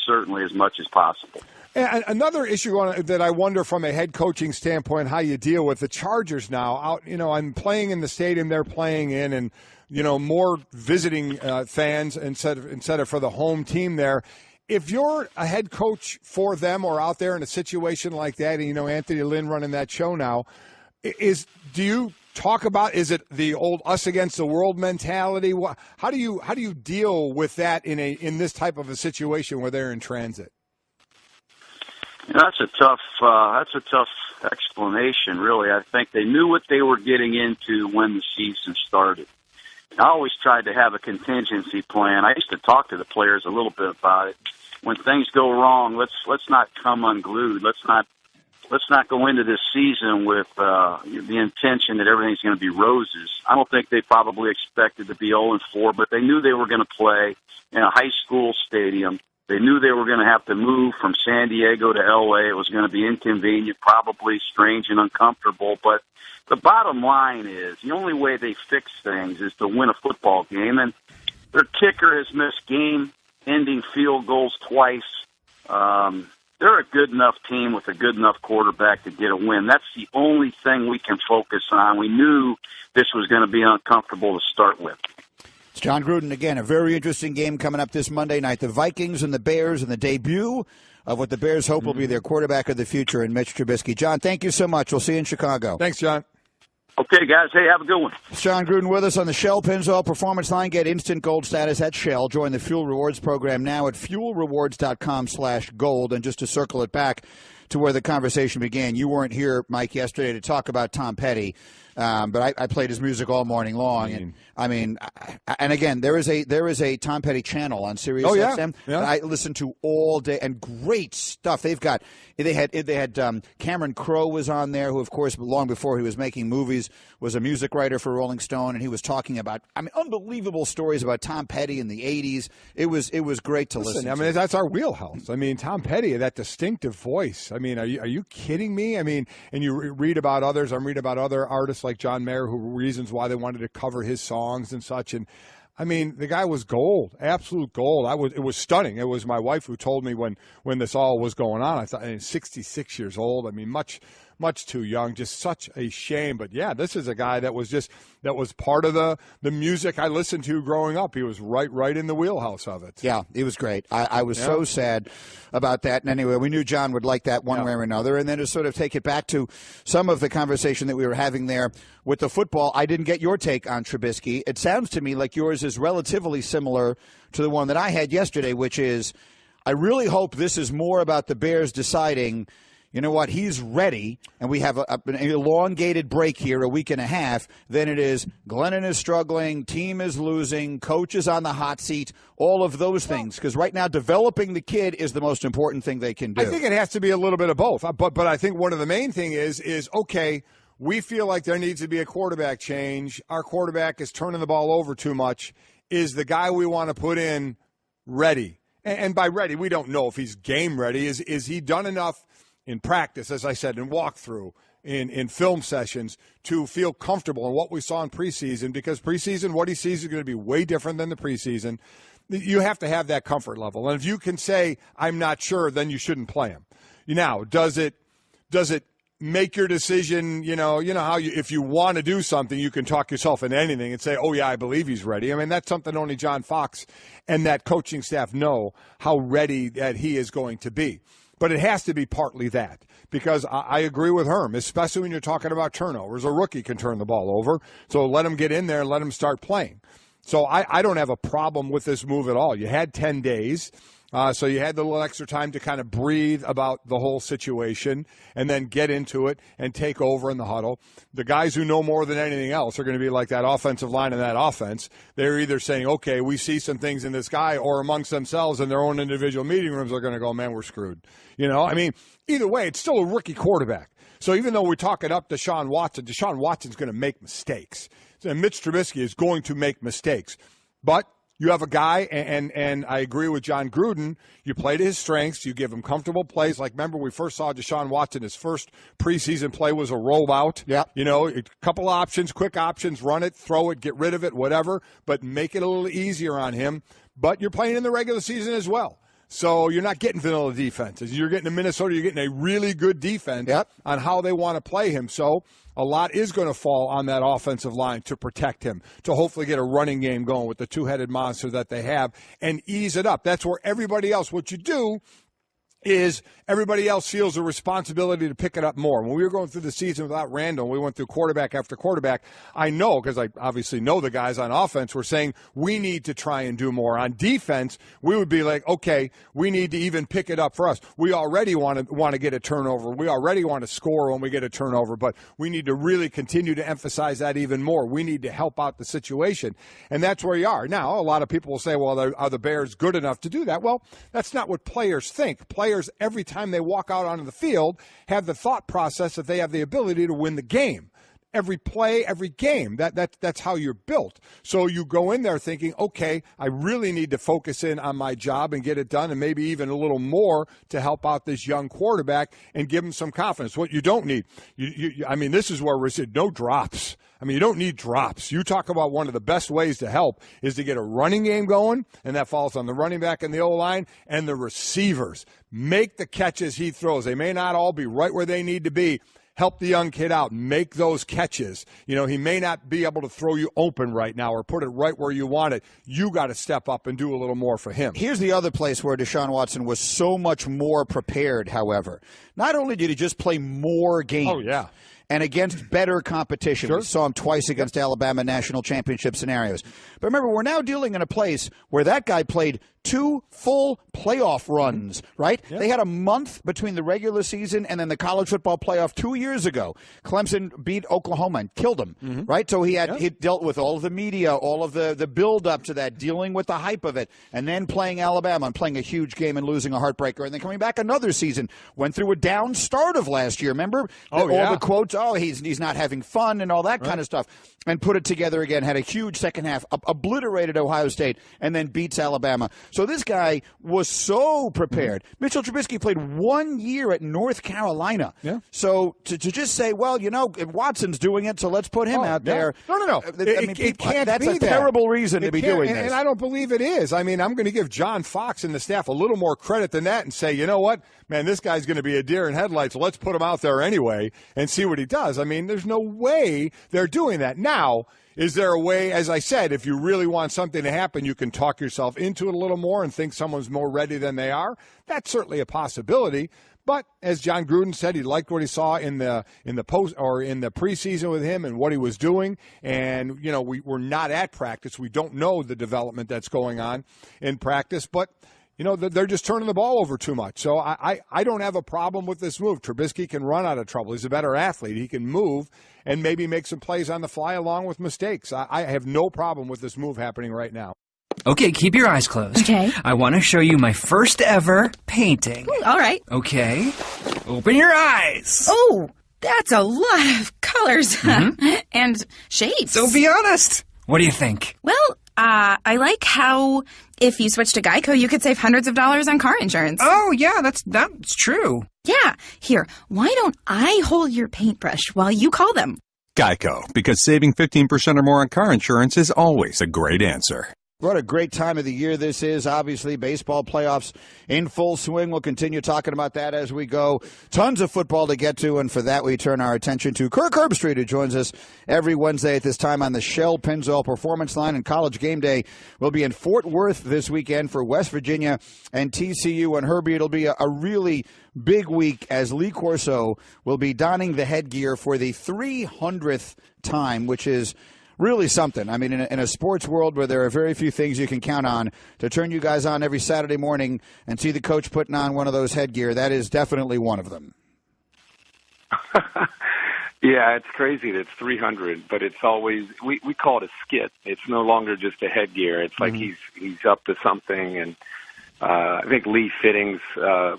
certainly as much as possible. And another issue that I wonder from a head coaching standpoint how you deal with the Chargers now. Out, I'm playing in the stadium they're playing in, and more visiting fans instead of for the home team there. If you're a head coach for them or out there in a situation like that, and Anthony Lynn running that show now, do you talk about, is it the old us against the world mentality? How do you deal with that in this type of a situation where they're in transit? That's a tough explanation, really. I think they knew what they were getting into when the season started. I always tried to have a contingency plan. I used to talk to the players a little bit about it. When things go wrong, let's not come unglued. Let's not go into this season with the intention that everything's going to be roses. I don't think they probably expected to be 0-4, but they knew they were going to play in a high school stadium. They knew they were going to have to move from San Diego to L.A. It was going to be inconvenient, probably strange and uncomfortable. But the bottom line is the only way they fix things is to win a football game. And their kicker has missed game-ending field goals twice. They're a good enough team with a good enough quarterback to get a win. That's the only thing we can focus on. We knew this was going to be uncomfortable to start with. It's Jon Gruden again. A very interesting game coming up this Monday night. The Vikings and the Bears, and the debut of what the Bears hope will be their quarterback of the future in Mitch Trubisky. Jon, thank you so much. We'll see you in Chicago. Thanks, Jon. Okay, guys. Hey, have a good one. It's Jon Gruden with us on the Shell Pennzoil Performance Line. Get instant gold status at Shell. Join the Fuel Rewards program now at fuelrewards.com/gold. And just to circle it back to where the conversation began, you weren't here, Mike, yesterday to talk about Tom Petty. But I played his music all morning long, and again, there is a Tom Petty channel on Sirius XM that I listen to all day, and great stuff. They had Cameron Crowe was on there, who of course long before he was making movies was a music writer for Rolling Stone, and he was talking about unbelievable stories about Tom Petty in the '80s. It was great to listen. to. That's our wheelhouse. Tom Petty, that distinctive voice. Are you kidding me? And you read about others. I'm reading about other artists like John Mayer, who reasons why they wanted to cover his songs and such. And the guy was gold, absolute gold. It was stunning. It was my wife who told me when this all was going on. I thought, 66 years old. Much too young. Just such a shame. But yeah, this is a guy that was part of the music I listened to growing up. He was right in the wheelhouse of it. Yeah, he was great. I was so sad about that. And anyway, we knew John would like that one way or another. And then to sort of take it back to some of the conversation that we were having there with the football, I didn't get your take on Trubisky. It sounds to me like yours is relatively similar to the one that I had yesterday, which is I really hope this is more about the Bears deciding, you know what, he's ready, and we have an elongated break here, a week and a half, than it is Glennon is struggling, team is losing, coach is on the hot seat, all of those things. Because right now, developing the kid is the most important thing they can do. I think it has to be a little bit of both. But I think one of the main thing is okay, we feel like there needs to be a quarterback change. Our quarterback is turning the ball over too much. Is the guy we want to put in ready? And by ready, we don't know if he's game ready. Is he done enough in practice, as I said, in walkthrough, in film sessions, to feel comfortable in what we saw in preseason? Because preseason, what he sees is going to be way different than the preseason. You have to have that comfort level. And if you can say, I'm not sure, then you shouldn't play him. Now, does it make your decision, how if you want to do something, you can talk yourself into anything and say, oh, yeah, I believe he's ready. That's something only John Fox and that coaching staff know, how ready that he is going to be. But it has to be partly that, because I agree with Herm, especially when you're talking about turnovers. A rookie can turn the ball over, so let him get in there and let him start playing. So I don't have a problem with this move at all. You had 10 days, so you had the little extra time to kind of breathe about the whole situation and then get into it and take over in the huddle. The guys who know more than anything else are going to be like that offensive line and that offense. They're either saying, okay, we see some things in this guy, or amongst themselves in their own individual meeting rooms are going to go, man, we're screwed. Either way, it's still a rookie quarterback. So even though we're talking up Deshaun Watson's going to make mistakes. And Mitch Trubisky is going to make mistakes. But you have a guy, and I agree with Jon Gruden, you play to his strengths, you give him comfortable plays. Like, remember, we first saw Deshaun Watson, his first preseason play was a rollout. Yeah. A couple options, quick options, run it, throw it, get rid of it, whatever, but make it a little easier on him. But you're playing in the regular season as well. So you're not getting vanilla defenses. You're getting in Minnesota, you're getting a really good defense on how they want to play him. So a lot is going to fall on that offensive line to protect him, to hopefully get a running game going with the two-headed monster that they have and ease it up. That's where everybody else, what you do is everybody else feels a responsibility to pick it up more. When we were going through the season without Randall, we went through quarterback after quarterback. I know, because I obviously know the guys on offense, were saying we need to try and do more. On defense, we would be like, okay, we need to even pick it up for us. We already want to get a turnover. We already want to score when we get a turnover, but we need to really continue to emphasize that even more. We need to help out the situation, and that's where you are. Now, a lot of people will say, well, are the Bears good enough to do that? Well, that's not what players think. Players, every time they walk out onto the field, have the thought process that they have the ability to win the game. Every play, every game, that's how you're built. So you go in there thinking, okay, I really need to focus in on my job and get it done, and maybe even a little more to help out this young quarterback and give him some confidence. What you don't need, I mean, this is where we're saying no drops. I mean, you don't need drops. You talk about one of the best ways to help is to get a running game going, and that falls on the running back and the O-line and the receivers. Make the catches he throws. They may not all be right where they need to be. Help the young kid out. Make those catches. You know, he may not be able to throw you open right now or put it right where you want it. You got to step up and do a little more for him. Here's the other place where Deshaun Watson was so much more prepared, however. Not only did he just play more games. Oh, yeah. And against better competition. Sure. We saw him twice against Alabama national championship scenarios. But remember, we're now dealing in a place where that guy played 2 full playoff runs, right? Yep. They had a month between the regular season and then the college football playoff 2 years ago. Clemson beat Oklahoma and killed them, right? So he dealt with all of the media, all of the build-up to that, dealing with the hype of it, and then playing Alabama and playing a huge game and losing a heartbreaker, and then coming back another season. Went through a down start of last year, remember? All the quotes, he's not having fun and all that kind of stuff, and put it together again, had a huge second half, obliterated Ohio State, and then beats Alabama. So this guy was so prepared. Mitchell Trubisky played 1 year at North Carolina. Yeah. So to just say, well, you know, Watson's doing it, so let's put him out there. No. It can't that's be a terrible reason to be doing this. And I don't believe it is. I mean, I'm going to give John Fox and the staff a little more credit than that and say, you know what, man, this guy's going to be a deer in headlights. Let's put him out there anyway and see what he does. I mean, there's no way they're doing that. Now, is there a way, as I said, if you really want something to happen, you can talk yourself into it a little more and think someone's more ready than they are? That's certainly a possibility. But as Jon Gruden said, he liked what he saw in the post or in the preseason with him and what he was doing. And, you know, we're not at practice. We don't know the development that's going on in practice. But, you know, they're just turning the ball over too much. So I don't have a problem with this move. Trubisky can run out of trouble. He's a better athlete. He can move and maybe make some plays on the fly along with mistakes. I have no problem with this move happening right now. Okay, keep your eyes closed. Okay. I want to show you my first ever painting. Ooh, all right. Okay. Open your eyes. Oh, that's a lot of colors and shapes. So be honest. What do you think? Well, I like how if you switch to Geico, you could save hundreds of dollars on car insurance. Oh, yeah, that's true. Yeah. Here, why don't I hold your paintbrush while you call them? Geico, because saving 15% or more on car insurance is always a great answer. What a great time of the year this is. Obviously, baseball playoffs in full swing. We'll continue talking about that as we go. Tons of football to get to, and for that we turn our attention to Kirk Herbstreit, who joins us every Wednesday at this time on the Shell Pennzoil Performance Line. And College Game Day will be in Fort Worth this weekend for West Virginia and TCU. And Herbie, it'll be a really big week as Lee Corso will be donning the headgear for the 300th time, which is really something. I mean, in a sports world where there are very few things you can count on, to turn you guys on every Saturday morning and see the coach putting on one of those headgear, that is definitely one of them. Yeah, it's crazy that it's 300, but it's always, we call it a skit. It's no longer just a headgear. It's like he's up to something, and I think Lee Fitting's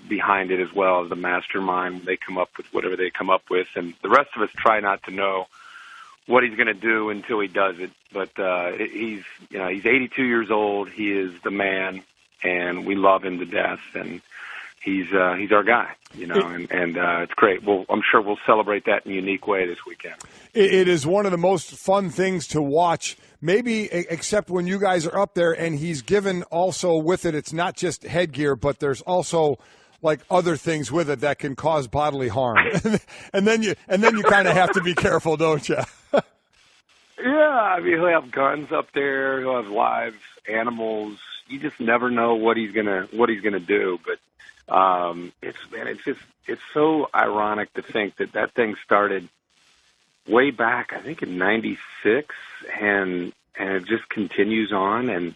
behind it as well as the mastermind. They come up with whatever they come up with, and the rest of us try not to know what he's going to do until he does it. But he's 82 years old. He is the man, and we love him to death. And he's our guy, you know, and it's great. Well, I'm sure we'll celebrate that in a unique way this weekend. It is one of the most fun things to watch, maybe except when you guys are up there, and he's given also with it. It's not just headgear, but there's also like other things with it that can cause bodily harm. and then you kind of have to be careful, don't you? Yeah, I mean, he'll have guns up there. He'll have live animals, you just never know what he's gonna do. But it's so ironic to think that thing started way back, I think in '96, and it just continues on, and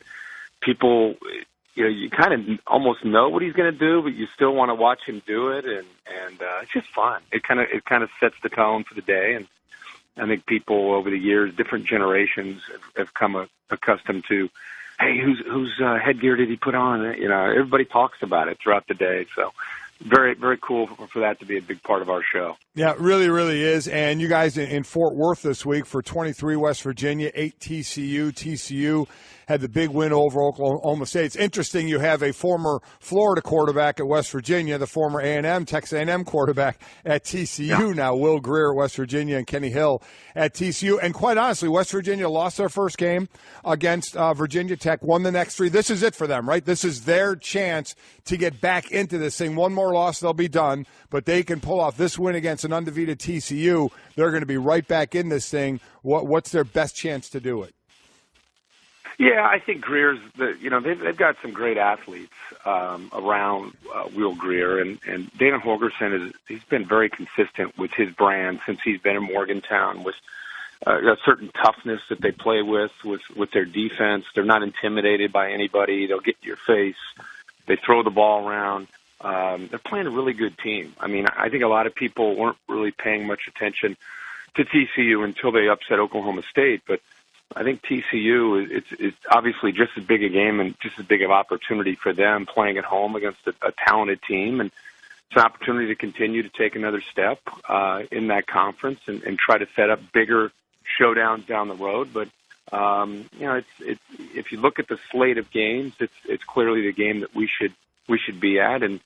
people, you kind of almost know what he's going to do, but you still want to watch him do it, and it's just fun. It kind of sets the tone for the day, and I think people over the years, different generations, have come accustomed to, hey, whose headgear did he put on? Everybody talks about it throughout the day, so very, very cool for that to be a big part of our show. Yeah, it really, really is. And you guys in Fort Worth this week for 23 West Virginia, 8 TCU. TCU had the big win over Oklahoma State. It's interesting you have a former Florida quarterback at West Virginia, the former Texas A&M quarterback at TCU now, Will Greer at West Virginia and Kenny Hill at TCU. And quite honestly, West Virginia lost their first game against Virginia Tech, won the next 3. This is it for them, right? This is their chance to get back into this thing. One more loss, they'll be done. But they can pull off this win against an undefeated TCU. They're going to be right back in this thing. What's their best chance to do it? Yeah, I think Greer's they've got some great athletes around Will Greer, and Dana Holgorsen he's been very consistent with his brand since he's been in Morgantown, with a certain toughness that they play with their defense. They're not intimidated by anybody. They'll get in your face. They throw the ball around. They're playing a really good team. I mean, I think a lot of people weren't really paying much attention to TCU until they upset Oklahoma State, but I think TCU it's obviously just as big a game and just as big of opportunity for them playing at home against a talented team, and it's an opportunity to continue to take another step in that conference and try to set up bigger showdowns down the road. But if you look at the slate of games, it's clearly the game that we should be at, and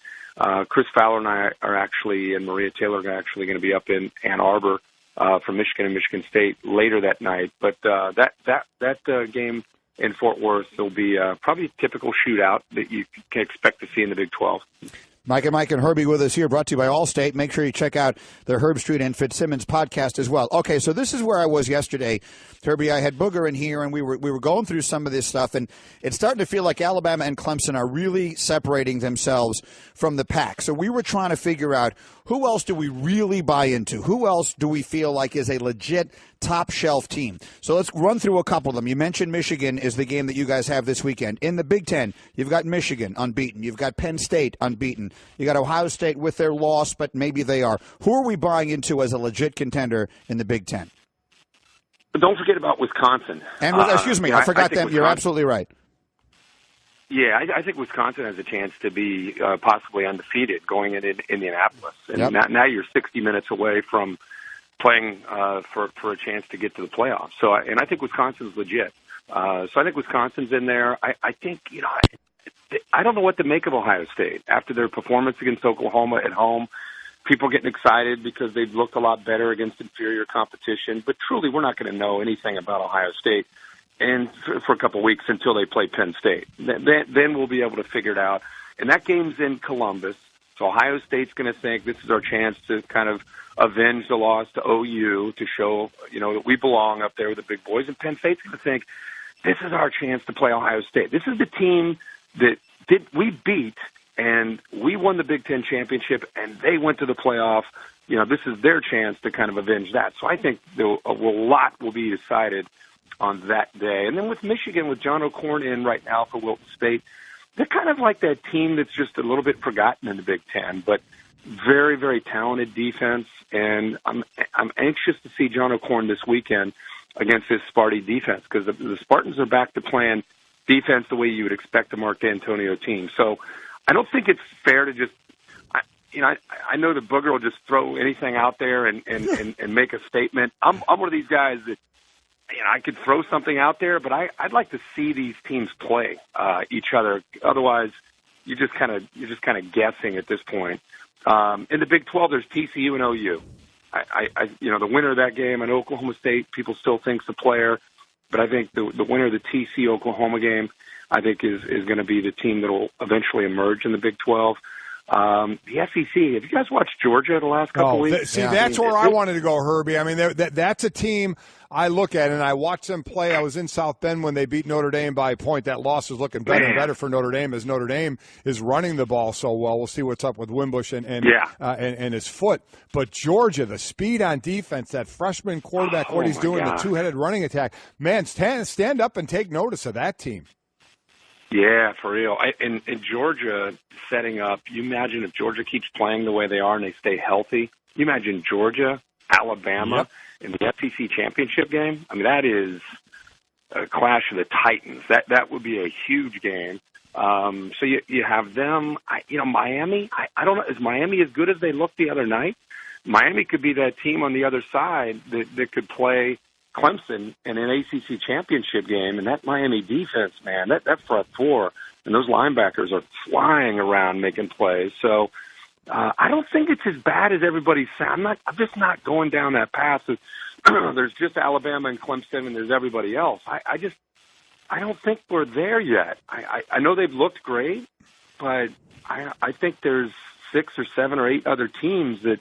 Chris Fowler and I are actually, and Maria Taylor are actually going to be up in Ann Arbor for Michigan and Michigan State later that night. But that game in Fort Worth will be probably a typical shootout that you can expect to see in the Big 12. Mike and Herbie with us here, brought to you by Allstate. Make sure you check out the Herbstreit and Fitzsimmons podcast as well. Okay, so this is where I was yesterday. Herbie, I had Booger in here, and we were going through some of this stuff, and it's starting to feel like Alabama and Clemson are really separating themselves from the pack. So we were trying to figure out, who else do we really buy into? Who else do we feel like is a legit top-shelf team? So let's run through a couple of them. You mentioned Michigan is the game that you guys have this weekend. In the Big Ten, you've got Michigan unbeaten. You've got Penn State unbeaten. You got Ohio State with their loss, but maybe they are. Who are we buying into as a legit contender in the Big Ten? But don't forget about Wisconsin. And excuse me, I forgot them. You're absolutely right. Yeah, I think Wisconsin has a chance to be possibly undefeated going into Indianapolis. And now you're 60 minutes away from playing for a chance to get to the playoffs. So, and I think Wisconsin's legit. So I think Wisconsin's in there. I think, I don't know what to make of Ohio State after their performance against Oklahoma at home. People getting excited because they've looked a lot better against inferior competition. But truly, we're not going to know anything about Ohio State and for a couple of weeks until they play Penn State. Then we'll be able to figure it out. And that game's in Columbus, so Ohio State's going to think this is our chance to kind of avenge the loss to OU, to show, that we belong up there with the big boys. And Penn State's going to think this is our chance to play Ohio State. This is the team that we beat, and we won the Big Ten championship, and they went to the playoff. This is their chance to kind of avenge that. So I think a lot will be decided on that day. And then with Michigan, with John O'Korn in right now for Wilton State, they're kind of like that team that's just a little bit forgotten in the Big Ten, but very, very talented defense. And I'm anxious to see John O'Korn this weekend against this Sparty defense, because the Spartans are back to playing defense the way you would expect a Mark D'Antonio team. So I don't think it's fair to just, I know the Booger will just throw anything out there and make a statement. I'm one of these guys that, I could throw something out there, but I'd like to see these teams play each other. Otherwise, you're just kind of guessing at this point. In the Big 12, there's TCU and OU. The winner of that game in Oklahoma State, people still think's the player, but I think the winner of the TCU Oklahoma game, I think is going to be the team that will eventually emerge in the Big 12. The SEC, have you guys watched Georgia the last couple of weeks? That's where I wanted to go, Herbie. I mean, that's a team I look at it and I watch them play. I was in South Bend when they beat Notre Dame by a point. That loss is looking better and better for Notre Dame as Notre Dame is running the ball so well. We'll see what's up with Wimbush and his foot. But Georgia, the speed on defense, that freshman quarterback, what he's doing, the two-headed running attack. Man, stand up and take notice of that team. Yeah, for real. And Georgia setting up, you imagine if Georgia keeps playing the way they are and they stay healthy, you imagine Georgia, Alabama in the SEC championship game. I mean, that is a clash of the Titans. That would be a huge game. So you have them. Miami, I don't know. Is Miami as good as they looked the other night? Miami could be that team on the other side that could play Clemson in an ACC championship game, and that Miami defense, man, that front four and those linebackers are flying around making plays. So I don't think it's as bad as everybody's saying. I'm just not going down that path. There's just Alabama and Clemson, and there's everybody else. I don't think we're there yet. I know they've looked great, but I think there's 6 or 7 or 8 other teams that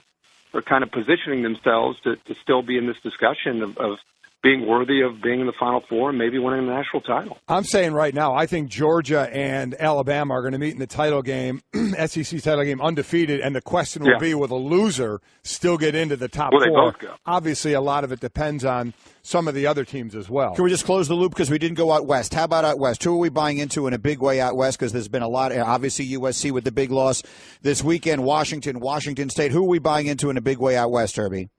are kind of positioning themselves to still be in this discussion of being worthy of being in the Final Four and maybe winning the national title. I'm saying right now, I think Georgia and Alabama are going to meet in the title game, SEC title game, undefeated, and the question will be, will the loser still get into the top four? They both go. Obviously, a lot of it depends on some of the other teams as well. Can we just close the loop because we didn't go out west? How about out west? Who are we buying into in a big way out west? Because there's been a lot. Obviously, USC with the big loss this weekend. Washington State. Who are we buying into in a big way out west, Herbie?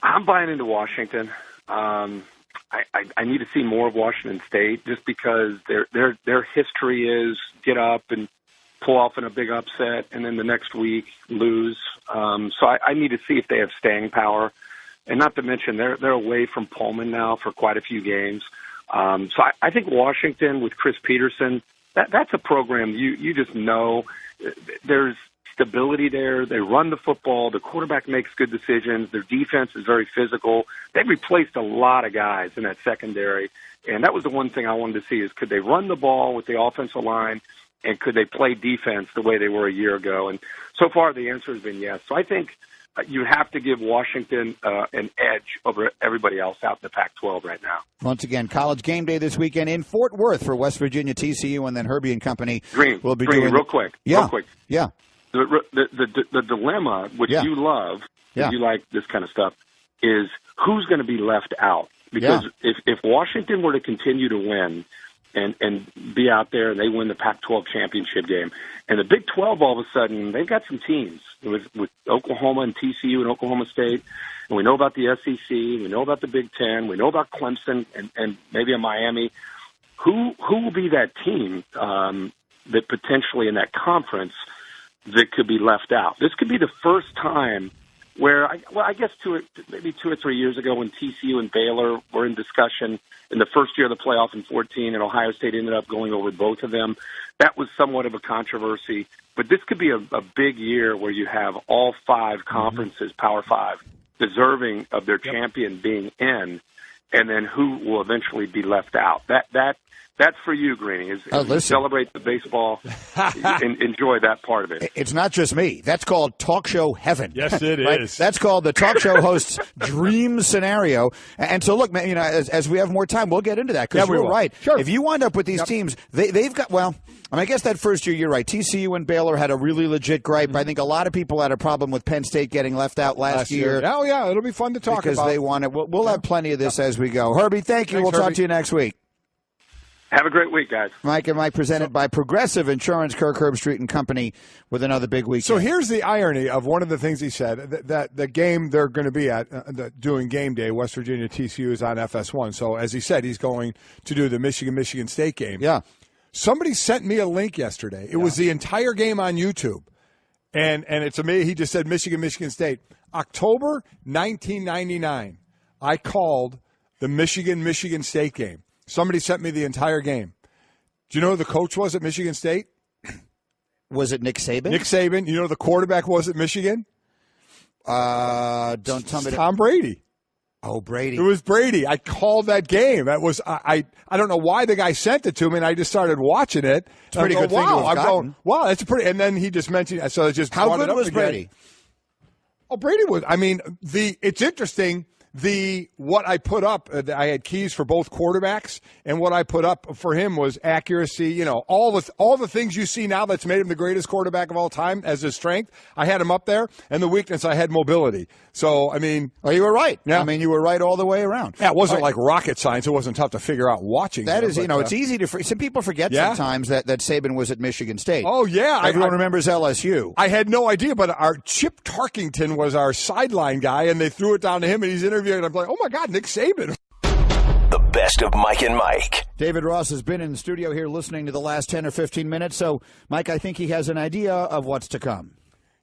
I'm buying into Washington. I need to see more of Washington State just because their history is get up and pull off in a big upset and then the next week lose. So I need to see if they have staying power. And not to mention, they're away from Pullman now for quite a few games. So I think Washington with Chris Peterson, that's a program you just know there's stability there. They run the football. The quarterback makes good decisions. Their defense is very physical. They've replaced a lot of guys in that secondary. And that was the one thing I wanted to see is could they run the ball with the offensive line and could they play defense the way they were a year ago? And so far the answer has been yes. So I think you have to give Washington an edge over everybody else out in the Pac-12 right now. Once again, College Game Day this weekend in Fort Worth for West Virginia, TCU, and then Herbie and company will be doing real quick. Yeah. The dilemma, which you love, if you like this kind of stuff, is who's going to be left out. Because if Washington were to continue to win and be out there and they win the Pac-12 championship game, and the Big 12 all of a sudden, they've got some teams with Oklahoma and TCU and Oklahoma State, and we know about the SEC, we know about the Big 10, we know about Clemson and maybe a Miami. Who will be that team that potentially in that conference that could be left out? This could be the first time where, I guess maybe 2 or 3 years ago when TCU and Baylor were in discussion in the first year of the playoff in 2014 and Ohio State ended up going over both of them. That was somewhat of a controversy. But this could be a big year where you have all 5 conferences, Power 5, deserving of their champion being in, and then who will eventually be left out. That's for you, Greeny. Celebrate the baseball and enjoy that part of it. It's not just me. That's called talk show heaven. Yes, it is. That's called the talk show host's dream scenario. And so, look, man, as we have more time, we'll get into that because you're right. Sure. If you wind up with these teams, they've got, I guess that first year, you're right. TCU and Baylor had a really legit gripe. Mm-hmm. I think a lot of people had a problem with Penn State getting left out last year. Oh, yeah. It'll be fun to talk about. Because they won it. We'll have plenty of this as we go. Herbie, thank you. We'll talk to you next week. Have a great week, guys. Mike and Mike presented by Progressive Insurance, Kirk Herbstreit and Company with another big week. So here's the irony of one of the things he said, that the game they're going to be at doing game day, West Virginia TCU is on FS1. So as he said, he's going to do the Michigan State game. Yeah. Somebody sent me a link yesterday. It was the entire game on YouTube. And it's amazing. He just said Michigan State. October 1999, I called the Michigan State game. Somebody sent me the entire game. Do you know who the coach was at Michigan State? Was it Nick Saban? Nick Saban. You know who the quarterback was at Michigan? Don't tell me. Tom Brady. Oh, Brady. It was Brady. I called that game. That was I don't know why the guy sent it to me, and I just started watching it. It's a pretty good thing to have gotten. Wow, that's a pretty. And then he just mentioned. So it just how good was Brady? Oh, Brady was. I mean, it's interesting. what I put up, I had keys for both quarterbacks, and what I put up for him was accuracy. All the things you see now that's made him the greatest quarterback of all time as his strength. I had him up there, and the weakness I had mobility. So you were right. Yeah. You were right all the way around. Yeah, it wasn't like rocket science. It wasn't tough to figure out watching. That is, it's easy to. Some people forget sometimes that Saban was at Michigan State. Oh yeah, everyone remembers LSU. I had no idea, but our Chip Tarkington was our sideline guy, and they threw it down to him, and he's interviewing. And I'm like, oh my God, Nick Saban. The best of Mike and Mike. David Ross has been in the studio here listening to the last 10 or 15 minutes. So, Mike, I think he has an idea of what's to come.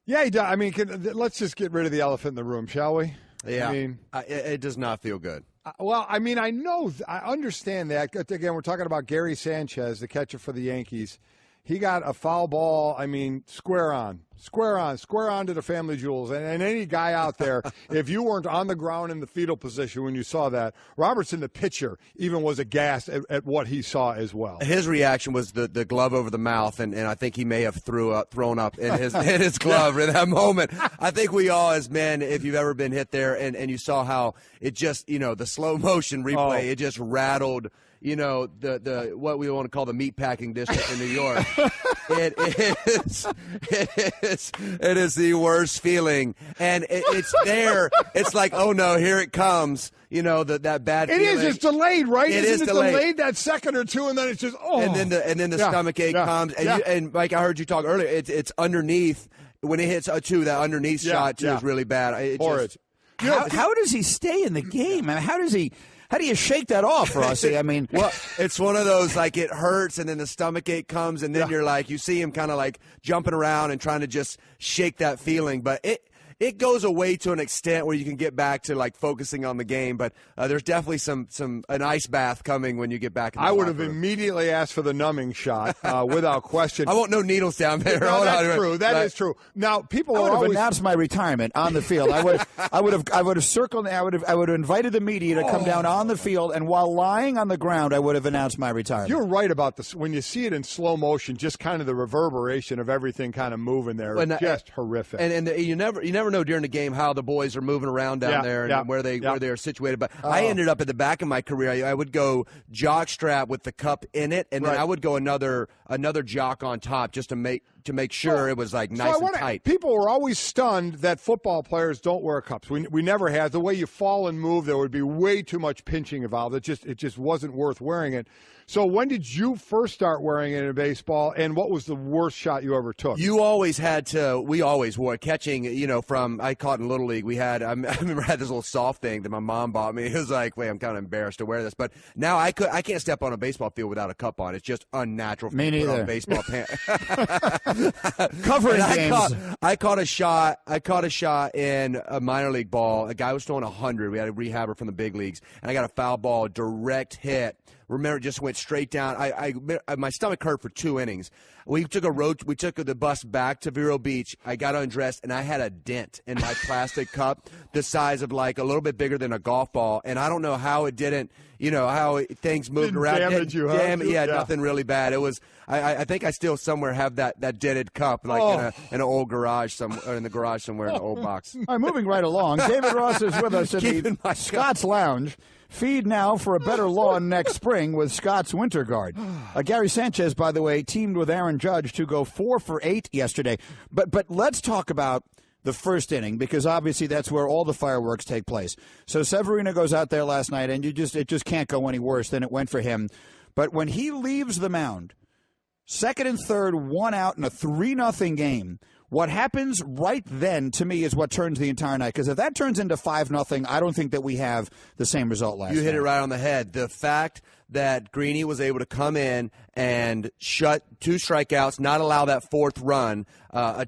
Yeah, he does. Let's just get rid of the elephant in the room, shall we? Yeah. It does not feel good. I understand that. Again, we're talking about Gary Sanchez, the catcher for the Yankees. He got a foul ball, square on to the family jewels. And any guy out there, if you weren't on the ground in the fetal position when you saw that, Robertson, the pitcher, even was aghast at what he saw as well. His reaction was the glove over the mouth, and I think he may have thrown up in his glove in that moment. I think we all, as men, if you've ever been hit there and you saw how it just, the slow motion replay, it just rattled – the what we want to call the meatpacking district in New York. It is the worst feeling, and it's there. It's like, oh no, here it comes. That bad feeling. It is. It's delayed, right? Isn't it delayed that second or two, and then it's just And then the stomach ache comes. And Mike, I heard you talk earlier. It's underneath when it hits that underneath shot too is really bad. How does he stay in the game? How do you shake that off, Rossi? Well, it's one of those, it hurts, and then the stomach ache comes, and then you see him kind of jumping around and trying to just shake that feeling. But it goes away to an extent where you can get back to focusing on the game. But there's definitely an ice bath coming when you get back in the I would have room. immediately asked for the numbing shot without question. I want no needles down there. No, that's true. That is true. Now people I would have always announced my retirement on the field. I would have circled. I would have invited the media to come down on the field, and while lying on the ground, I would have announced my retirement. You're right about this. When you see it in slow motion, just kind of the reverberation of everything kind of moving there, just horrific. And you never know during the game how the boys are moving around down there and where they are situated. But I ended up at the back of my career. I would go jock strap with the cup in it, and then I would go another jock on top just to make sure it was nice and tight. People were always stunned that football players don't wear cups. We never had. The way you fall and move, there would be way too much pinching involved. It just wasn't worth wearing it. So when did you first start wearing it in baseball, and what was the worst shot you ever took? We always wore catching, from, I caught in Little League. I remember I had this little soft thing that my mom bought me. It was like, wait, I'm kind of embarrassed to wear this. But now I can't step on a baseball field without a cup on. It's just unnatural for me to put on baseball pants. Covering games. I caught a shot in a minor league ball. A guy was throwing 100. We had a rehabber from the big leagues, and I got a foul ball, direct hit. Remember, it just went straight down. My stomach hurt for 2 innings. We took the bus back to Vero Beach. I got undressed, and I had a dent in my plastic cup the size of a little bit bigger than a golf ball. And I don't know how it didn't, how things moved around. Damage you, huh? Nothing really bad. It was. I think I still somewhere have that dented cup, in an old garage somewhere, in the garage somewhere in the old box. All right, moving right along. David Ross is with us in the Scott's Lounge. Feed now for a better lawn next spring with Scott's Winter Guard. Gary Sanchez, by the way, teamed with Aaron Judge to go 4 for 8 yesterday. But let's talk about the first inning, because obviously that's where all the fireworks take place. So Severino goes out there last night, and it just can't go any worse than it went for him. But when he leaves the mound, second and third, 1 out in a 3-0 game, what happens right then, to me, is what turns the entire night. Because if that turns into 5-0, I don't think that we have the same result last night. You hit it right on the head. The fact that Greeny was able to come in and shut 2 strikeouts, not allow that 4th run. A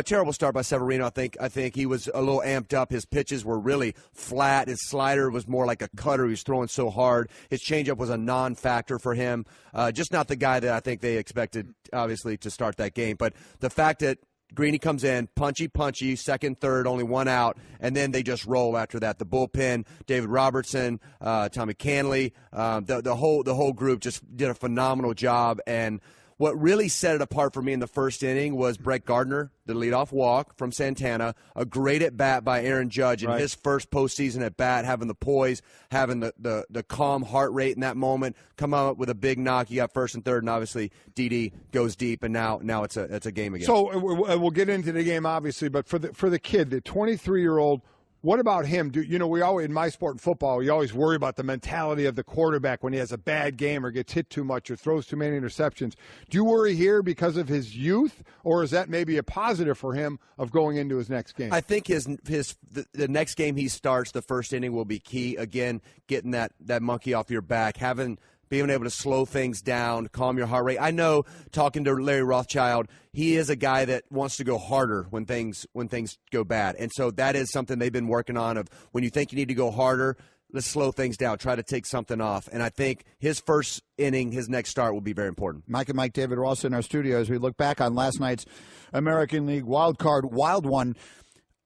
terrible start by Severino. I think he was a little amped up. His pitches were really flat. His slider was more like a cutter. He was throwing so hard. His changeup was a non-factor for him. Just not the guy that I think they expected, obviously, to start that game. But the fact that Greeny comes in, punchy, second, third, only 1 out, and then they just roll after that. The bullpen, David Robertson, Tommy Canley, the whole group just did a phenomenal job. And what really set it apart for me in the first inning was Brett Gardner, the leadoff walk from Santana, a great at-bat by Aaron Judge in his first postseason at-bat, having the poise, having the calm heart rate in that moment, come out with a big knock. You got first and third, and obviously Didi goes deep, and now it's a game again. So we'll get into the game, obviously, but for the kid, the 23-year-old, what about him? We always, in my sport in football, you always worry about the mentality of the quarterback when he has a bad game or gets hit too much or throws too many interceptions. Do you worry here because of his youth, or is that maybe a positive for him of going into his next game? I think the next game he starts, the first inning, will be key. Again, getting that monkey off your back, being able to slow things down, calm your heart rate. I know, talking to Larry Rothschild, he is a guy that wants to go harder when things go bad. And so that is something they've been working on, of when you think you need to go harder, let's slow things down, try to take something off. And I think his first inning, his next start, will be very important. Mike and Mike, David Ross in our studio as we look back on last night's American League wild one.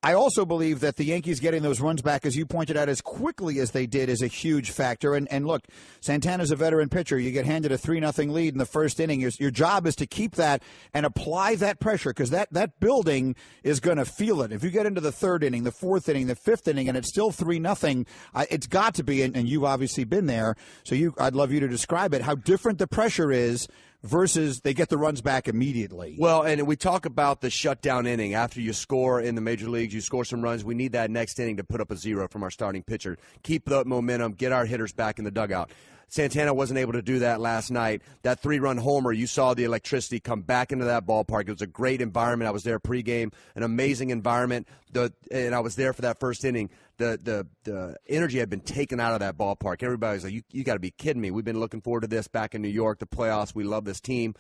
I also believe that the Yankees getting those runs back, as you pointed out, as quickly as they did is a huge factor. And look, Santana's a veteran pitcher. You get handed a 3-0 lead in the first inning. Your job is to keep that and apply that pressure, because that building is going to feel it. If you get into the third inning, the fourth inning, the fifth inning, and it's still 3-0, it's got to be, and you've obviously been there, so I'd love you to describe it, how different the pressure is versus they get the runs back immediately. Well, and we talk about the shutdown inning. After you score in the major leagues, you score some runs. We need that next inning to put up a 0 from our starting pitcher. Keep the momentum, get our hitters back in the dugout. Santana wasn't able to do that last night. That 3-run homer, you saw the electricity come back into that ballpark. It was a great environment. I was there pregame, an amazing environment. And I was there for that first inning. The energy had been taken out of that ballpark. Everybody was like, you got to be kidding me. We've been looking forward to this back in New York, the playoffs. We love this team.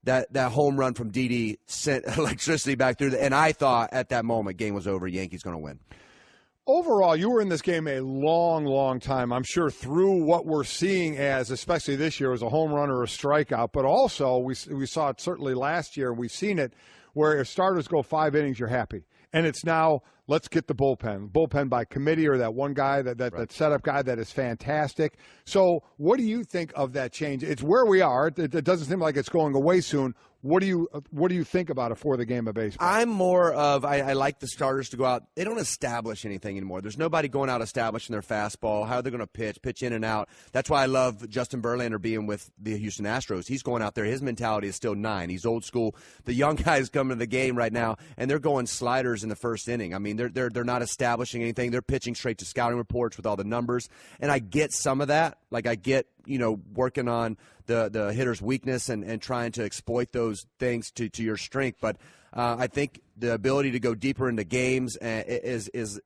That home run from Didi sent electricity back through. And I thought at that moment, game was over. Yankees going to win. Overall, you were in this game a long, long time. I'm sure through what we're seeing as, especially this year, as a home run or a strikeout. But also, we saw it certainly last year. We've seen it where if starters go 5 innings, you're happy. And it's now, let's get the bullpen. Bullpen by committee, or that one guy, that setup guy that is fantastic. So what do you think of that change? It's where we are. It doesn't seem like it's going away soon. What do you think about it for the game of baseball? I'm more of, I like the starters to go out. They don't establish anything anymore. There's nobody going out establishing their fastball. How are they going to pitch in and out? That's why I love Justin Verlander being with the Houston Astros. He's going out there. His mentality is still 9. He's old school. The young guys coming to the game right now, and they're going sliders in the first inning. I mean, they're not establishing anything. They're pitching straight to scouting reports with all the numbers. And I get some of that. Like, I get, working on the hitter's weakness and trying to exploit those things to your strength. But I think the ability to go deeper into games is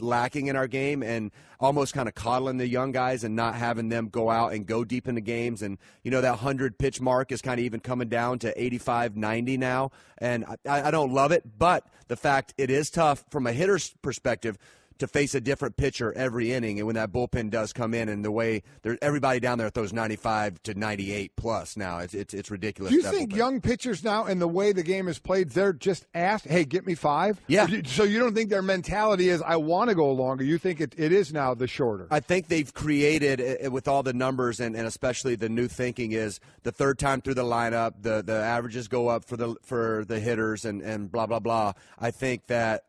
lacking in our game, and almost kind of coddling the young guys and not having them go out and go deep into games. And, that 100 pitch mark is kind of even coming down to 85, 90 now. And I don't love it, but the fact it is tough from a hitter's perspective to face a different pitcher every inning, and when that bullpen does come in, and the way everybody down there throws 95 to 98 plus now, it's ridiculous. Do you think young pitchers now, and the way the game is played, they're just asked, hey, get me 5? Yeah. So you don't think their mentality is, I want to go longer? You think it is now the shorter? I think they've created, with all the numbers, and especially the new thinking is the third time through the lineup, the averages go up for the hitters, and blah, blah, blah. I think that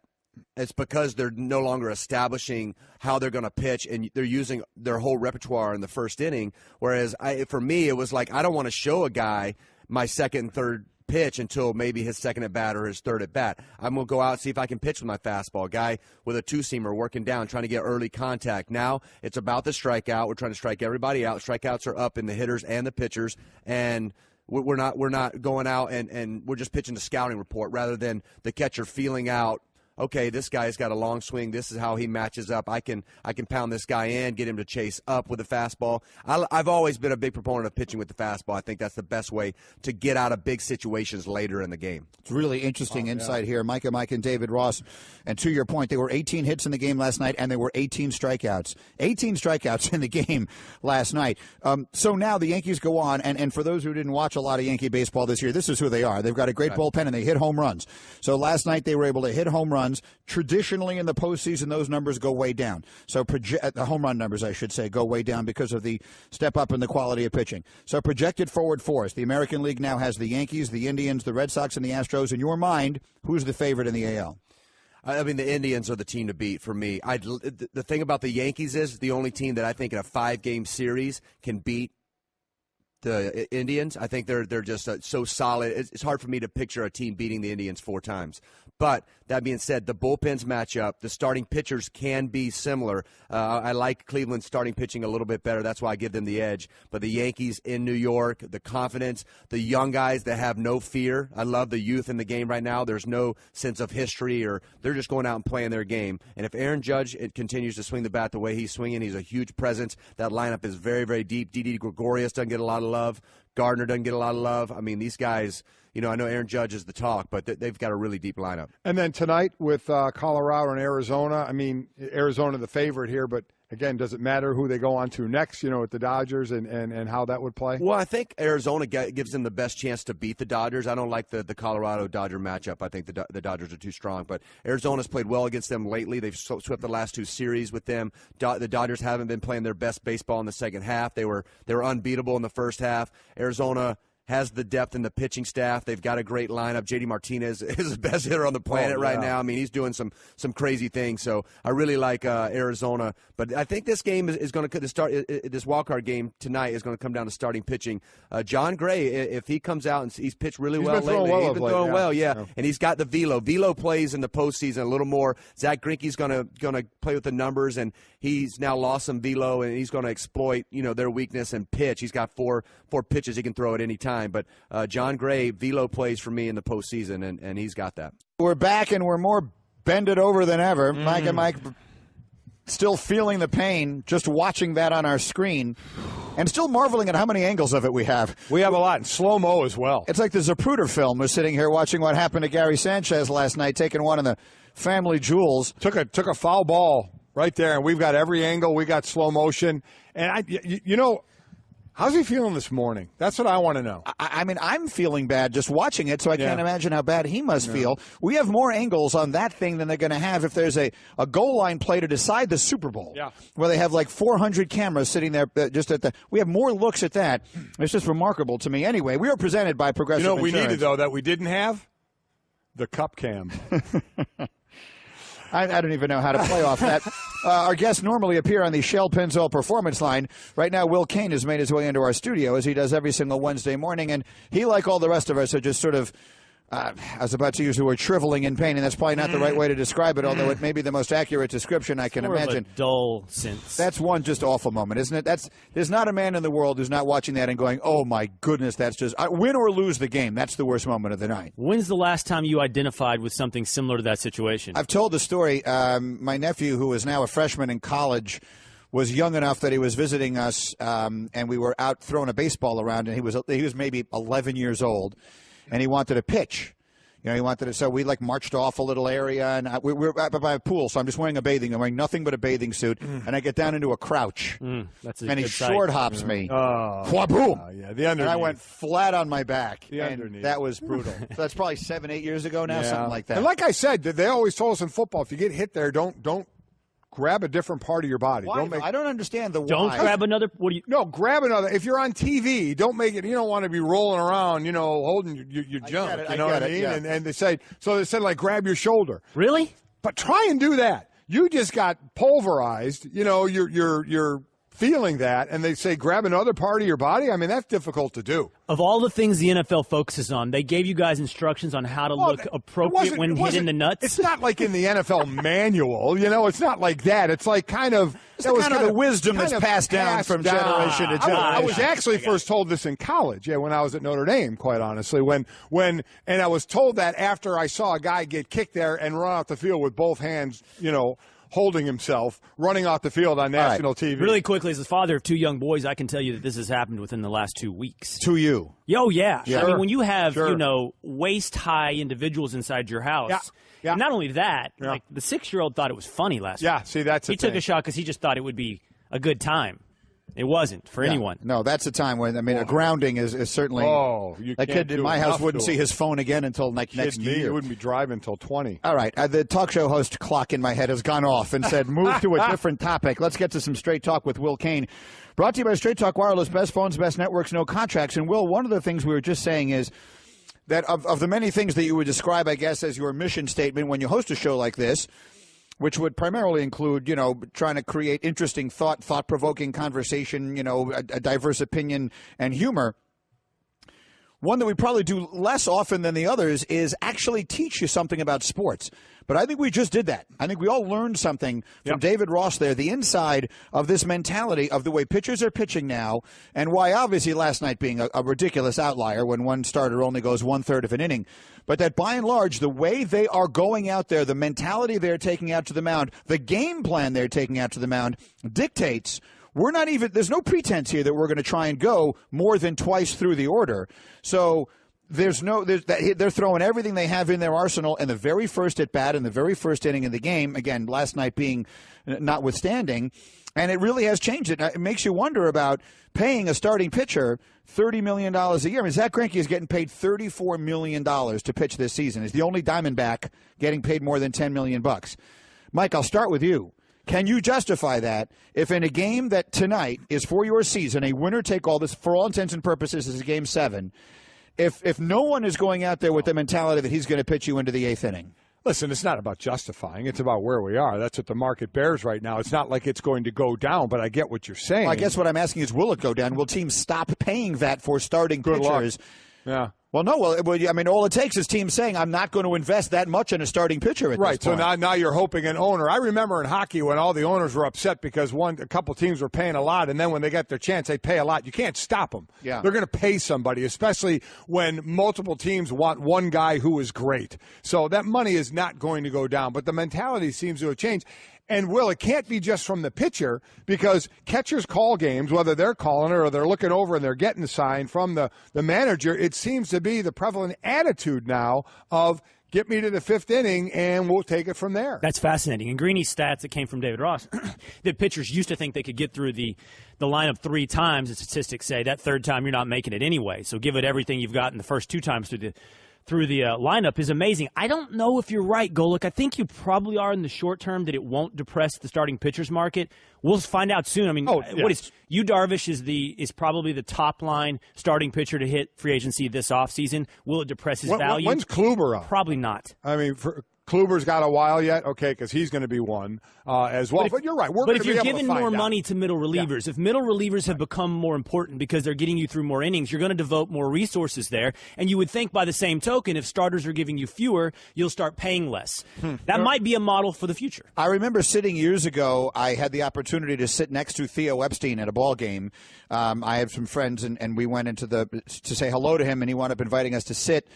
it's because they're no longer establishing how they're going to pitch, and they're using their whole repertoire in the first inning. Whereas for me, it was like, I don't want to show a guy my second and third pitch until maybe his second at bat or his third at bat. I'm going to go out and see if I can pitch with my fastball. Guy with a 2-seamer working down, trying to get early contact. Now it's about the strikeout. We're trying to strike everybody out. Strikeouts are up in the hitters and the pitchers, and we're not going out and we're just pitching the scouting report rather than the catcher feeling out, okay, this guy's got a long swing. This is how he matches up. I can pound this guy in, get him to chase up with the fastball. I've always been a big proponent of pitching with the fastball. I think that's the best way to get out of big situations later in the game. It's really interesting insight here. Mike and David Ross. And to your point, there were 18 hits in the game last night, and there were 18 strikeouts. 18 strikeouts in the game last night. So now the Yankees go on, and for those who didn't watch a lot of Yankee baseball this year, this is who they are. They've got a great bullpen, and they hit home runs. So last night they were able to hit home runs. runs. Traditionally in the postseason, those numbers go way down. So the home run numbers, I should say, go way down because of the step up in the quality of pitching. So projected forward for us. The American League now has the Yankees, the Indians, the Red Sox, and the Astros. In your mind, who's the favorite in the AL? I mean, the Indians are the team to beat for me. The thing about the Yankees is the only team that I think in a 5-game series can beat the Indians. I think they're just so solid. It's hard for me to picture a team beating the Indians 4 times. But that being said, the bullpens match up. The starting pitchers can be similar. I like Cleveland's starting pitching a little bit better. That's why I give them the edge. But the Yankees in New York, the confidence, the young guys that have no fear. I love the youth in the game right now. There's no sense of history, or they're just going out and playing their game. And if Aaron Judge continues to swing the bat the way he's swinging, he's a huge presence. That lineup is very, very deep. Didi Gregorius doesn't get a lot of love. Gardner doesn't get a lot of love. I mean, these guys, I know Aaron Judge is the talk, but they've got a really deep lineup. And then tonight with Colorado and Arizona, I mean, Arizona the favorite here, but again, does it matter who they go on to next, with the Dodgers and how that would play? Well, I think Arizona gives them the best chance to beat the Dodgers. I don't like the Colorado-Dodger matchup. I think the Dodgers are too strong. But Arizona's played well against them lately. They've swept the last 2 series with them. The Dodgers haven't been playing their best baseball in the second half. They were unbeatable in the first half. Arizona has the depth in the pitching staff. They've got a great lineup. JD Martinez is the best hitter on the planet right now. I mean, he's doing some crazy things. So I really like Arizona. But I think this game is going to start. This wildcard game tonight is going to come down to starting pitching. Jon Gray, if he comes out and he's pitched really well lately, he's been throwing well, yeah. And he's got the velo. Velo plays in the postseason a little more. Zach Greinke's going to play with the numbers, and he's now lost some velo, and he's going to exploit their weakness and pitch. He's got four pitches he can throw at any time. But Jon Gray, velo plays for me in the postseason, and he's got that. We're back, and we're more bended over than ever. Mike and Mike still feeling the pain just watching that on our screen, and still marveling at how many angles of it we have. We have a lot in slow-mo as well. It's like the Zapruder film. We're sitting here watching what happened to Gary Sanchez last night, taking one of the family jewels. Took a foul ball right there, and we've got every angle. We got slow motion. And, how's he feeling this morning? That's what I want to know. I mean, I'm feeling bad just watching it, so I can't imagine how bad he must feel. We have more angles on that thing than they're going to have if there's a goal line play to decide the Super Bowl, where they have like 400 cameras sitting there just at the – we have more looks at that. It's just remarkable to me. Anyway, we are presented by Progressive Insurance. We needed, though, that we didn't have? The cup cam. I don't even know how to play off that. Our guests normally appear on the Shell Pennzoil Performance Line. Right now, Will Cain has made his way into our studio, as he does every single Wednesday morning, and he, like all the rest of us, are just sort of, I was about to use the word shriveling in pain, and that's probably not the right way to describe it, although it may be the most accurate description I can imagine. Of a dull sense. That's one just awful moment, isn't it? There's not a man in the world who's not watching that and going, oh, my goodness, that's just win or lose the game. That's the worst moment of the night. When's the last time you identified with something similar to that situation? I've told the story. My nephew, who is now a freshman in college, was young enough that he was visiting us, and we were out throwing a baseball around, and he was maybe 11 years old, and he wanted to pitch. He wanted to, so we marched off a little area, and we're by a pool, so I'm just wearing I'm wearing nothing but a bathing suit, and I get down into a crouch, and he short hops me. Boom! The underneath. And I went flat on my back, and that was brutal. So that's probably 7-8 years ago now, something like that. And like I said, they always told us in football, if you get hit there, don't grab a different part of your body. Why? I don't understand the why. Don't grab another. No, grab another. If you're on TV, don't make it. You don't want to be rolling around, holding your junk. You know what I mean? Yeah. And they said grab your shoulder. Really? But try and do that. You just got pulverized. You're feeling that, and they say grab another part of your body. I mean, that's difficult to do. Of all the things the NFL focuses on, they gave you guys instructions on how to look appropriate when hit in the nuts. It's not like in the NFL manual, it's not like that. It's like kind of the wisdom that's passed down from generation to generation. I was actually first told this in college, when I was at Notre Dame, quite honestly, and I was told that after I saw a guy get kicked there and run off the field with both hands, holding himself, running off the field on national TV. Really quickly, as the father of 2 young boys, I can tell you that this has happened within the last 2 weeks. To you? Oh, yeah. I mean, when you have, waist-high individuals inside your house, not only that, like the 6-year-old thought it was funny last week. Yeah, see, that's He took a shot because he just thought it would be a good time. It wasn't for anyone. No, that's a time when, a grounding is certainly. Oh, a kid in my house wouldn't see his phone again until next year. He wouldn't be driving until 20. All right. The talk show host clock in my head has gone off and said, move to a different topic. Let's get to some Straight Talk with Will Cain. Brought to you by Straight Talk Wireless, best phones, best networks, no contracts. And, Will, one of the things we were just saying is that of the many things that you would describe, I guess, as your mission statement when you host a show like this, which would primarily include, trying to create interesting thought-provoking conversation, a diverse opinion and humor. One that we probably do less often than the others is actually teach you something about sports. But I think we just did that. I think we all learned something from David Ross there, the inside of this mentality of the way pitchers are pitching now, and why obviously last night being a ridiculous outlier when one starter only goes 1/3 of an inning. But that by and large, the way they are going out there, the mentality they're taking out to the mound, the game plan they're taking out to the mound dictates there's no pretense here that we're going to try and go more than twice through the order. So they're throwing everything they have in their arsenal in the very first at bat in the very first inning of the game. Again, last night being notwithstanding, and it really has changed it. It makes you wonder about paying a starting pitcher $30 million a year. Zach Greinke is getting paid $34 million to pitch this season. He's the only Diamondback getting paid more than $10 million. Mike, I'll start with you. Can you justify that if in a game that tonight is for your season, a winner-take-all, this for all intents and purposes is Game 7, if no one is going out there with the mentality that he's going to pitch you into the 8th inning? Listen, it's not about justifying. It's about where we are. That's what the market bears right now. It's not like it's going to go down, but I get what you're saying. Well, I guess what I'm asking is, will it go down? Will teams stop paying that for starting pitchers? Yeah. Well, no. Well, all it takes is teams saying, I'm not going to invest that much in a starting pitcher at this point. So now you're hoping an owner. I remember in hockey when all the owners were upset because a couple teams were paying a lot, and then when they got their chance, they pay a lot. You can't stop them. Yeah. They're going to pay somebody, especially when multiple teams want one guy who is great. So that money is not going to go down, but the mentality seems to have changed. And, Will, it can't be just from the pitcher because catchers call games, whether they're calling it or they're looking over and they're getting the sign from the manager. It seems to be the prevalent attitude now of get me to the 5th inning and we'll take it from there. That's fascinating. And Greeny's stats that came from David Ross, that pitchers used to think they could get through the lineup 3 times. The statistics say that 3rd time you're not making it anyway. So give it everything you've got in the first 2 times through the lineup is amazing. I don't know if you're right, Golic. I think you probably are in the short term that it won't depress the starting pitchers market. We'll find out soon. What is Yu Darvish is probably the top line starting pitcher to hit free agency this offseason. Will it depress his value? When's Kluber up? Probably not. Kluber's got a while yet, okay, because he's going to be one as well. But you're right. But if you're giving more money to middle relievers, if middle relievers have become more important because they're getting you through more innings, you're going to devote more resources there. And you would think by the same token, if starters are giving you fewer, you'll start paying less. That might be a model for the future. I remember sitting years ago, I had the opportunity to sit next to Theo Epstein at a ball game. I have some friends, and we went to say hello to him, and he wound up inviting us to sit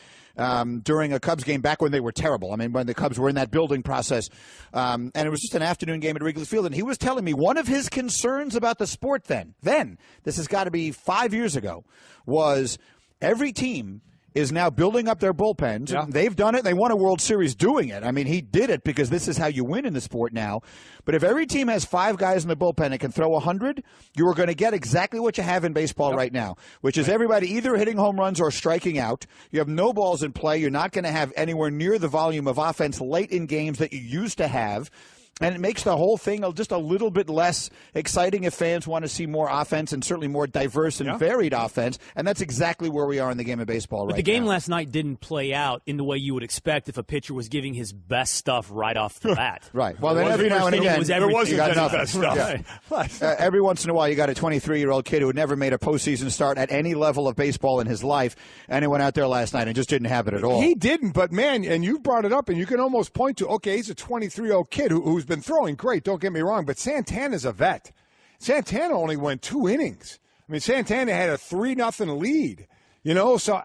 during a Cubs game back when they were terrible. When the Cubs were in that building process. And it was just an afternoon game at Wrigley Field. And he was telling me one of his concerns about the sport then, this has got to be 5 years ago, was every team is now building up their bullpens. Yeah. They've done it. They won a World Series doing it. He did it because this is how you win in the sport now. But if every team has 5 guys in the bullpen that can throw 100, you are going to get exactly what you have in baseball right now, which is everybody either hitting home runs or striking out. You have no balls in play. You're not going to have anywhere near the volume of offense late in games that you used to have. And it makes the whole thing just a little bit less exciting if fans want to see more offense and certainly more diverse and varied offense. And that's exactly where we are in the game of baseball right now. But the game last night didn't play out in the way you would expect if a pitcher was giving his best stuff right off the bat. Right. Well, then every now and again, there wasn't any best stuff. Yeah. Every once in a while, you got a 23-year-old kid who had never made a postseason start at any level of baseball in his life, and he went out there last night and just didn't have it at all. He didn't, but, man, and you brought it up, and you can almost point to, okay, he's a 23-year-old kid who's been throwing great. Don't get me wrong, but Santana's a vet. Santana only went 2 innings. Santana had a 3-0 lead. So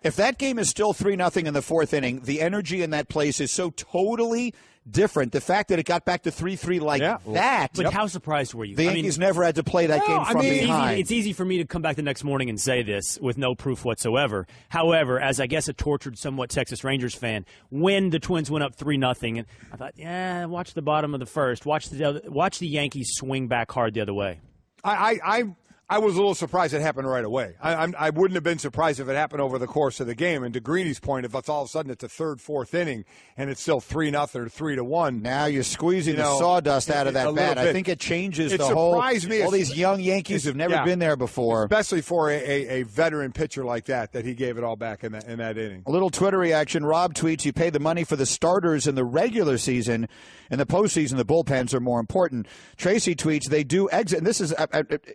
if that game is still 3-0 in the 4th inning, the energy in that place is so totally different. The fact that it got back to 3-3 that. But how surprised were you? The Yankees never had to play that game from behind. It's easy for me to come back the next morning and say this with no proof whatsoever. However, as I guess a tortured, somewhat Texas Rangers fan, when the Twins went up 3-0, and I thought, watch the bottom of the first. Watch the Yankees swing back hard the other way. I was a little surprised it happened right away. I wouldn't have been surprised if it happened over the course of the game. And to Greeny's point, if it's all of a sudden it's a third, fourth inning and it's still 3-0 or 3-1. Now you're squeezing the sawdust out of that bat. I think it changes the whole. All these young Yankees who've never been there before, especially for a veteran pitcher like that he gave it all back in that inning. A little Twitter reaction. Rob tweets, "You pay the money for the starters in the regular season. In the postseason, the bullpens are more important." Tracy tweets, "They do exit." And this is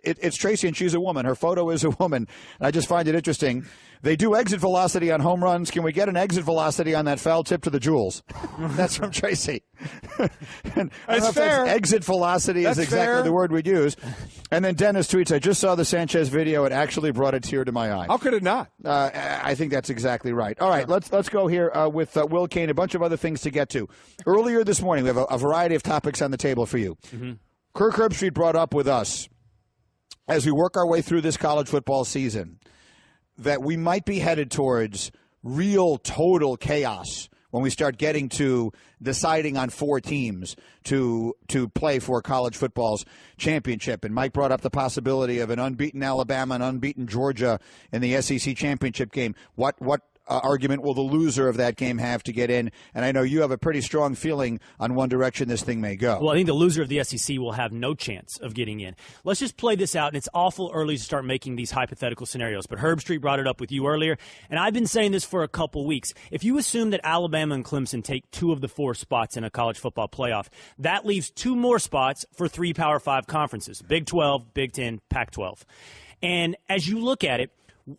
it's Tracy, and she's a woman. Her photo is a woman. And I just find it interesting. "They do exit velocity on home runs. Can we get an exit velocity on that foul tip to the Jewels?" That's from Tracy. And that's fair. Exit velocity is exactly the word we'd use. And then Dennis tweets, "I just saw the Sanchez video. It actually brought a tear to my eye." How could it not? I think that's exactly right. All right, let's go here with Will Cain. A bunch of other things to get to. Earlier this morning, we have a variety of topics on the table for you. Mm-hmm. Kirk Herbstreit brought up with us, as we work our way through this college football season, that we might be headed towards real total chaos when we start getting to deciding on 4 teams to play for college football's championship. And Mike brought up the possibility of an unbeaten Alabama and unbeaten Georgia in the SEC championship game. What argument will the loser of that game have to get in? And I know you have a pretty strong feeling on one direction this thing may go. Well, I think the loser of the SEC will have no chance of getting in. Let's just play this out, and it's awful early to start making these hypothetical scenarios. But Herbstreit brought it up with you earlier, and I've been saying this for a couple weeks. If you assume that Alabama and Clemson take 2 of the 4 spots in a college football playoff, that leaves 2 more spots for 3 Power 5 conferences, Big 12, Big 10, Pac-12. And as you look at it,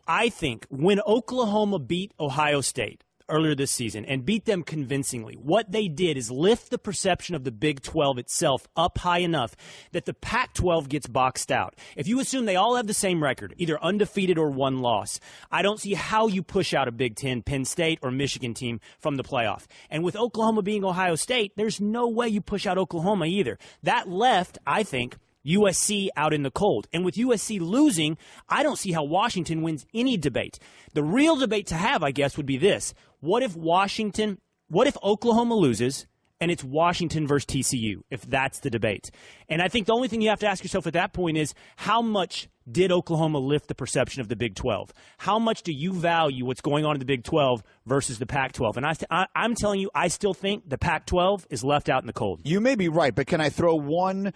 I think when Oklahoma beat Ohio State earlier this season and beat them convincingly, what they did is lift the perception of the Big 12 itself up high enough that the Pac-12 gets boxed out. If you assume they all have the same record, either undefeated or 1 loss, I don't see how you push out a Big 10, Penn State, or Michigan team from the playoff. And with Oklahoma being Ohio State, there's no way you push out Oklahoma either. That left, I think, USC out in the cold. And with USC losing, I don't see how Washington wins any debate. The real debate to have, I guess, would be this. What if Oklahoma loses and it's Washington versus TCU, if that's the debate? And I think the only thing you have to ask yourself at that point is, how much did Oklahoma lift the perception of the Big 12? How much do you value what's going on in the Big 12 versus the Pac-12? And I'm telling you, I still think the Pac-12 is left out in the cold. You may be right, but can I throw one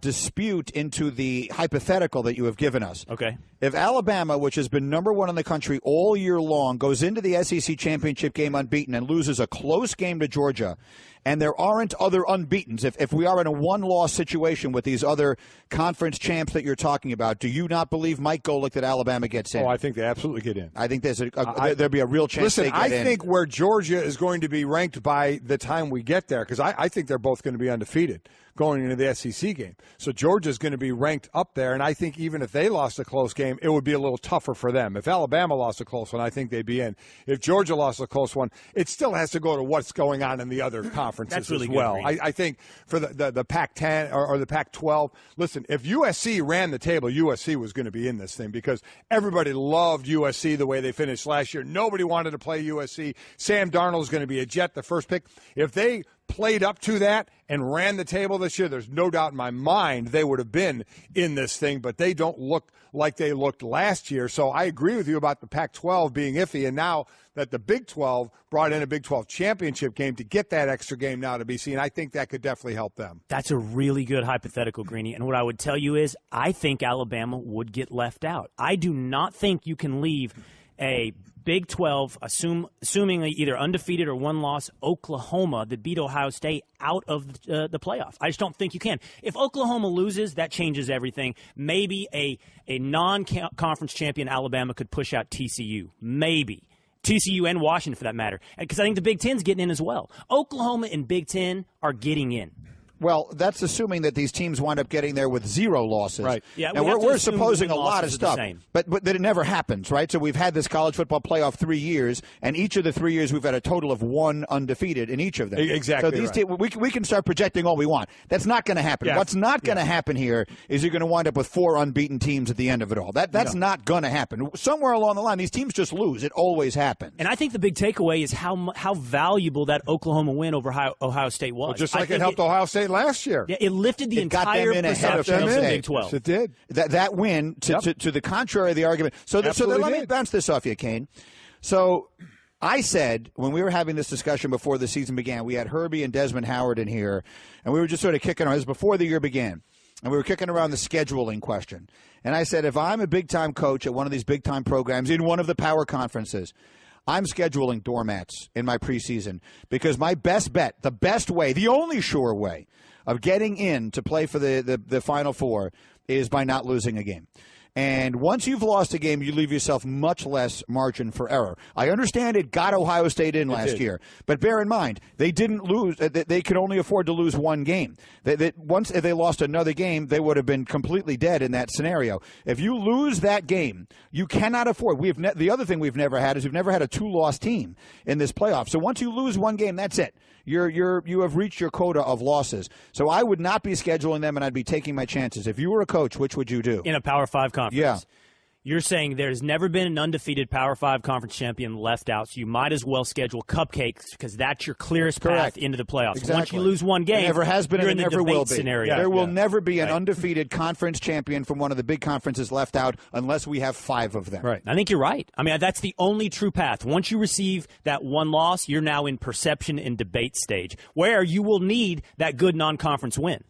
dispute into the hypothetical that you have given us? Okay. If Alabama, which has been number 1 in the country all year long, goes into the SEC championship game unbeaten and loses a close game to Georgia, and there aren't other unbeatens, if we are in a 1-loss situation with these other conference champs that you're talking about, do you not believe, Mike Golic, that Alabama gets in? Oh, I think they absolutely get in. I think there'll be a real chance they get in. Listen, I think where Georgia is going to be ranked by the time we get there, because I think they're both going to be undefeated going into the SEC game. So Georgia's going to be ranked up there, and I think even if they lost a close game, it would be a little tougher for them. If Alabama lost a close one, I think they'd be in. If Georgia lost a close one, it still has to go to what's going on in the other conferences That's really as well. Good, I think for the Pac-10 or the Pac-12, listen, if USC ran the table, USC was going to be in this thing because everybody loved USC the way they finished last year. Nobody wanted to play USC. Sam Darnold is going to be a Jet, the first pick. If they played up to that and ran the table this year, there's no doubt in my mind they would have been in this thing, but they don't look like they looked last year. So I agree with you about the Pac-12 being iffy, and now that the Big 12 brought in a Big 12 championship game to get that extra game now to be seen, I think that could definitely help them. That's a really good hypothetical, Greeny, and what I would tell you is I think Alabama would get left out. I do not think you can leave a Big 12, assumingly either undefeated or 1 loss, Oklahoma that beat Ohio State out of the playoff. I just don't think you can. If Oklahoma loses, that changes everything. Maybe a non-conference champion Alabama could push out TCU. Maybe. TCU and Washington, for that matter. Because I think the Big Ten's getting in as well. Oklahoma and Big Ten are getting in. Well, that's assuming that these teams wind up getting there with 0 losses. Right. Yeah, and we're supposing a lot of stuff, but that it never happens, right? So we've had this college football playoff 3 years, and each of the 3 years we've had a total of 1 undefeated in each of them. Exactly. So these we can start projecting all we want. That's not going to happen. Yeah. What's not going to happen here is you're going to wind up with 4 unbeaten teams at the end of it all. That's not going to happen. Somewhere along the line, these teams just lose. It always happens. And I think the big takeaway is how valuable that Oklahoma win over Ohio State was. Well, just like it helped Ohio State late last year. Yeah, it lifted the entire perception of the Big 12. Yes, it did. That win, to the contrary of the argument. So let me bounce this off you, Cain. So I said when we were having this discussion before the season began, we had Herbie and Desmond Howard in here, and we were just sort of kicking around. This was before the year began, and we were kicking around the scheduling question. And I said, if I'm a big-time coach at one of these big-time programs in one of the power conferences, I'm scheduling doormats in my preseason because my best bet, the best way, the only sure way of getting in to play for the Final Four is by not losing a game. And once you've lost a game, you leave yourself much less margin for error. I understand it got Ohio State in last year, but bear in mind, they didn't lose. They could only afford to lose one game. Once if they lost another game, they would have been completely dead in that scenario. If you lose that game, you cannot afford. The other thing we've never had is we've never had a 2-loss team in this playoff. So once you lose one game, that's it. You have reached your quota of losses. So I would not be scheduling them, and I'd be taking my chances. If you were a coach, which would you do? In a Power 5 conference. Yeah. You're saying there's never been an undefeated Power 5 conference champion left out, so you might as well schedule cupcakes because that's your clearest path into the playoffs. Exactly. Once you lose one game, it never has been, you're and in it the never will debate be. scenario. There will never be an undefeated conference champion from one of the big conferences left out unless we have 5 of them. Right. I think you're right. I mean, that's the only true path. Once you receive that one loss, you're now in perception and debate stage, where you will need that good non-conference win.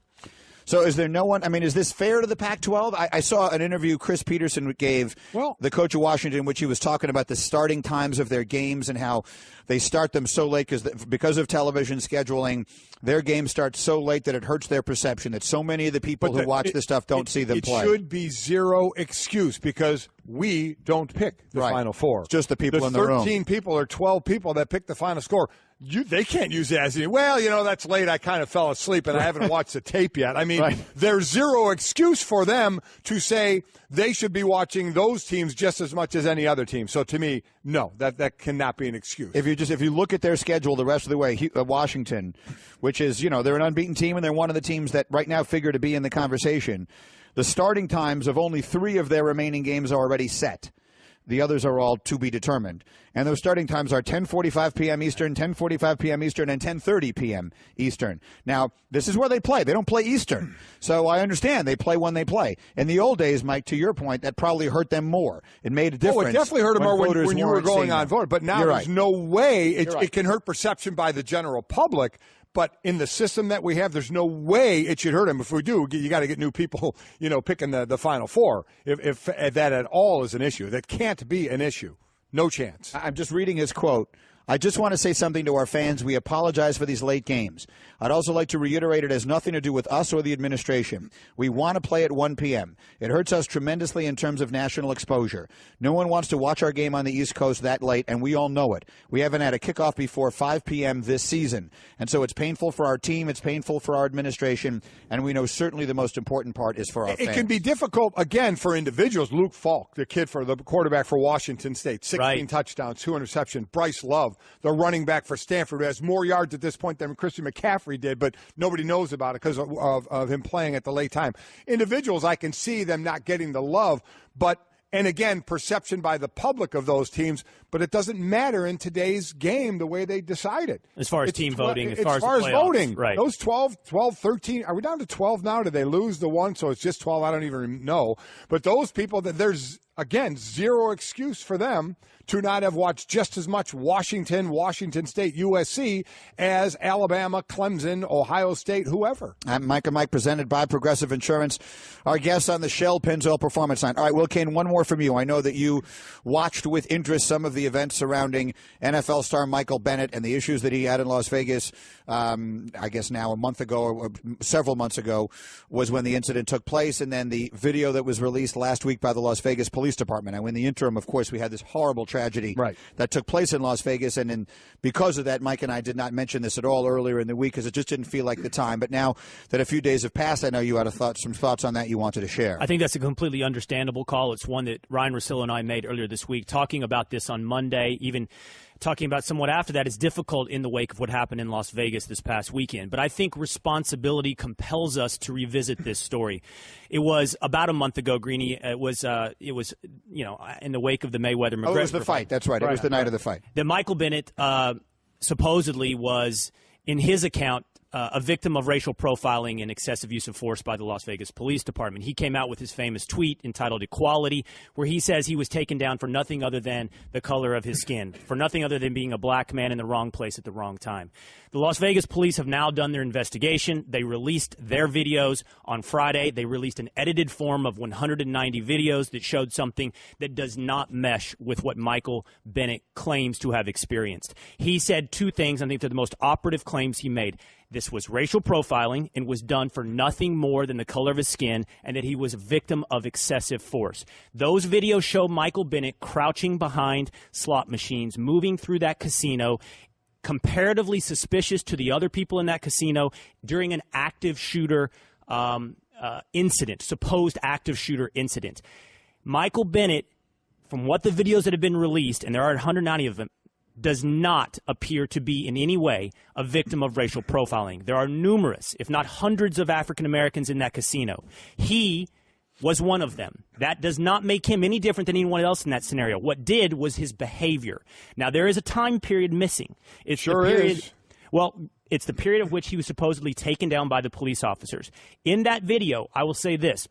So is there no one – I mean, is this fair to the Pac-12? I saw an interview Chris Peterson gave, the coach of Washington, in which he was talking about the starting times of their games and how they start them so late because of television scheduling. Their games start so late that it hurts their perception, that so many of the people who watch this stuff don't see them play. It should be zero excuse because we don't pick the Final Four. It's just the people in the room. 13 people or 12 people that pick the final score. They can't use it as that's late. I kind of fell asleep and I haven't watched the tape yet. I mean, there's zero excuse for them to say they should be watching those teams just as much as any other team. So to me, no, that cannot be an excuse. If you look at their schedule the rest of the way, Washington, which is, they're an unbeaten team and they're one of the teams that right now figure to be in the conversation. The starting times of only 3 of their remaining games are already set. The others are all to be determined. And those starting times are 10:45 p.m. Eastern, 10:45 p.m. Eastern, and 10:30 p.m. Eastern. Now, this is where they play. They don't play Eastern. So I understand they play when they play. In the old days, Mike, to your point, that probably hurt them more. It made a difference. Oh, it definitely hurt them more when you were going on vote. But now there's no way it can hurt perception by the general public. But in the system that we have, there's no way it should hurt them. If we do, you got to get new people, picking the Final Four. If that at all is an issue, that can't be an issue. No chance. I'm just reading his quote. I just want to say something to our fans. We apologize for these late games. I'd also like to reiterate it has nothing to do with us or the administration. We want to play at 1 p.m. It hurts us tremendously in terms of national exposure. No one wants to watch our game on the East Coast that late, and we all know it. We haven't had a kickoff before 5 p.m. this season, and so it's painful for our team, it's painful for our administration, and we know certainly the most important part is for our fans. It can be difficult, again, for individuals. Luke Falk, the quarterback for Washington State, 16 touchdowns, 2 interceptions. Bryce Love, the running back for Stanford, who has more yards at this point than Christian McCaffrey did, but nobody knows about it because of him playing at the late time. Individuals, I can see them not getting the love, and again, perception by the public of those teams, but it doesn't matter in today's game the way they decide it. As far as team voting, as far as voting, right. Those 12, 13, are we down to 12 now? Did they lose the one? So it's just 12? I don't even know. But those people, there's, again, zero excuse for them to not have watched just as much Washington State, USC as Alabama, Clemson, Ohio State, whoever. I'm Mike and Mike, presented by Progressive Insurance. Our guest on the Shell Pennzoil Performance Line. All right, Will Cain, one more from you. I know that you watched with interest some of the events surrounding NFL star Michael Bennett and the issues that he had in Las Vegas. I guess now a month ago or several months ago was when the incident took place, and then the video that was released last week by the Las Vegas Police Department. And in the interim, of course, we had this horrible tragedy that took place in Las Vegas, and because of that, Mike and I did not mention this at all earlier in the week because it just didn't feel like the time. But now that a few days have passed, I know you had some thoughts on that you wanted to share. I think that's a completely understandable call. It's one that Ryan Russillo and I made earlier this week, talking about this on Monday, even talking about somewhat after that is difficult in the wake of what happened in Las Vegas this past weekend. But I think responsibility compels us to revisit this story. It was about a month ago, Greeny. It was in the wake of the Mayweather-McGregor it was the fight. That's right. It was the night of the fight. That Michael Bennett supposedly was, in his account, a victim of racial profiling and excessive use of force by the Las Vegas Police Department. He came out with his famous tweet entitled Equality, where he says he was taken down for nothing other than the color of his skin, for nothing other than being a black man in the wrong place at the wrong time. The Las Vegas police have now done their investigation. They released their videos on Friday. They released an edited form of 190 videos that showed something that does not mesh with what Michael Bennett claims to have experienced. He said two things, I think they're the most operative claims he made. This was racial profiling and was done for nothing more than the color of his skin, and that he was a victim of excessive force. Those videos show Michael Bennett crouching behind slot machines, moving through that casino, comparatively suspicious to the other people in that casino during an active shooter incident, supposed active shooter incident. Michael Bennett, from what the videos that have been released, and there are 190 of them, does not appear to be in any way a victim of racial profiling. There are numerous, if not hundreds, of African Americans in that casino. He was one of them. That does not make him any different than anyone else in that scenario. What did was his behavior. Now, there is a time period missing. It's sure the period, is. Well, it's the period of which he was supposedly taken down by the police officers. In that video, I will say this.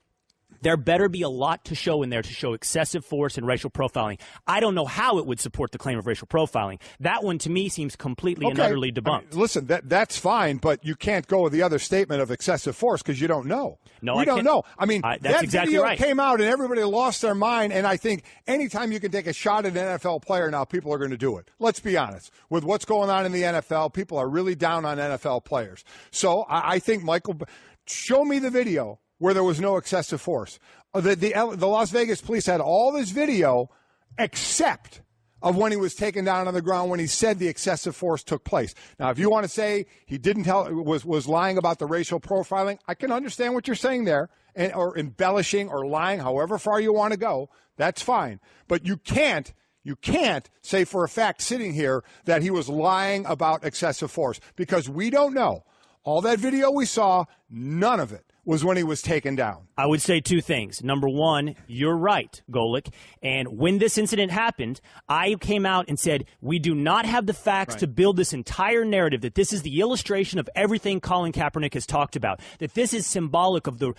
There better be a lot to show in there to show excessive force and racial profiling. I don't know how it would support the claim of racial profiling. That one, to me, seems completely and utterly debunked. I mean, listen, that's fine, but you can't go with the other statement of excessive force because you don't know. No, we don't know. I mean, that's that exactly video right. came out and everybody lost their mind, and I think anytime you can take a shot at an NFL player now, people are going to do it. Let's be honest. With what's going on in the NFL, people are really down on NFL players. So I think, Michael, show me the video where there was no excessive force. The Las Vegas police had all this video except of when he was taken down on the ground when he said the excessive force took place. Now, if you want to say he didn't was lying about the racial profiling, I can understand what you're saying there, or embellishing or lying, however far you want to go. That's fine. But you can't say for a fact sitting here that he was lying about excessive force because we don't know. All that video we saw, none of it was when he was taken down. I would say two things. Number one, you're right, Golic. And when this incident happened, I came out and said, we do not have the facts to build this entire narrative, that this is the illustration of everything Colin Kaepernick has talked about, that this is symbolic of the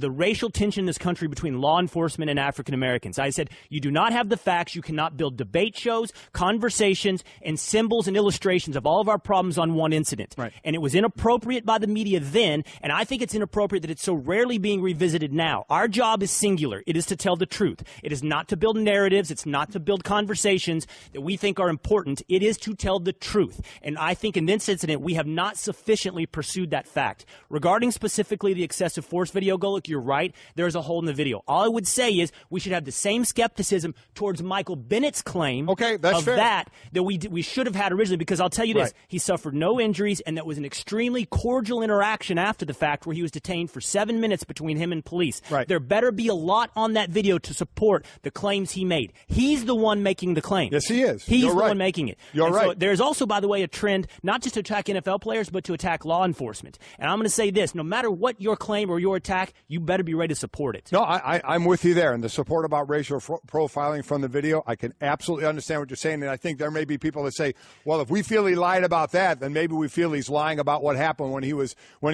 racial tension in this country between law enforcement and African Americans. I said, you do not have the facts. You cannot build debate shows, conversations, and symbols and illustrations of all of our problems on one incident. Right. And it was inappropriate by the media then, and I think it's inappropriate that it's so rarely being revisited now. Our job is singular. It is to tell the truth. It is not to build narratives. It's not to build conversations that we think are important. It is to tell the truth. And I think in this incident, we have not sufficiently pursued that fact. Regarding specifically the excessive force video, Golic, you're right. There is a hole in the video. All I would say is we should have the same skepticism towards Michael Bennett's claim that we should have had originally, because I'll tell you this, he suffered no injuries, and that was an extremely cordial interaction after the fact where he was detained for 7 minutes between him and police. Right. There better be a lot on that video to support the claims he made. He's the one making the claim. Yes, he is. He's You're the right. one making it. You're and right. So there's also, by the way, a trend not just to attack NFL players, but to attack law enforcement. And I'm going to say this, no matter what your claim or your attack, you better be ready to support it. No, I'm with you there. And the support about racial profiling from the video, I can absolutely understand what you're saying. And I think there may be people that say, well, if we feel he lied about that, then maybe we feel he's lying about what happened when he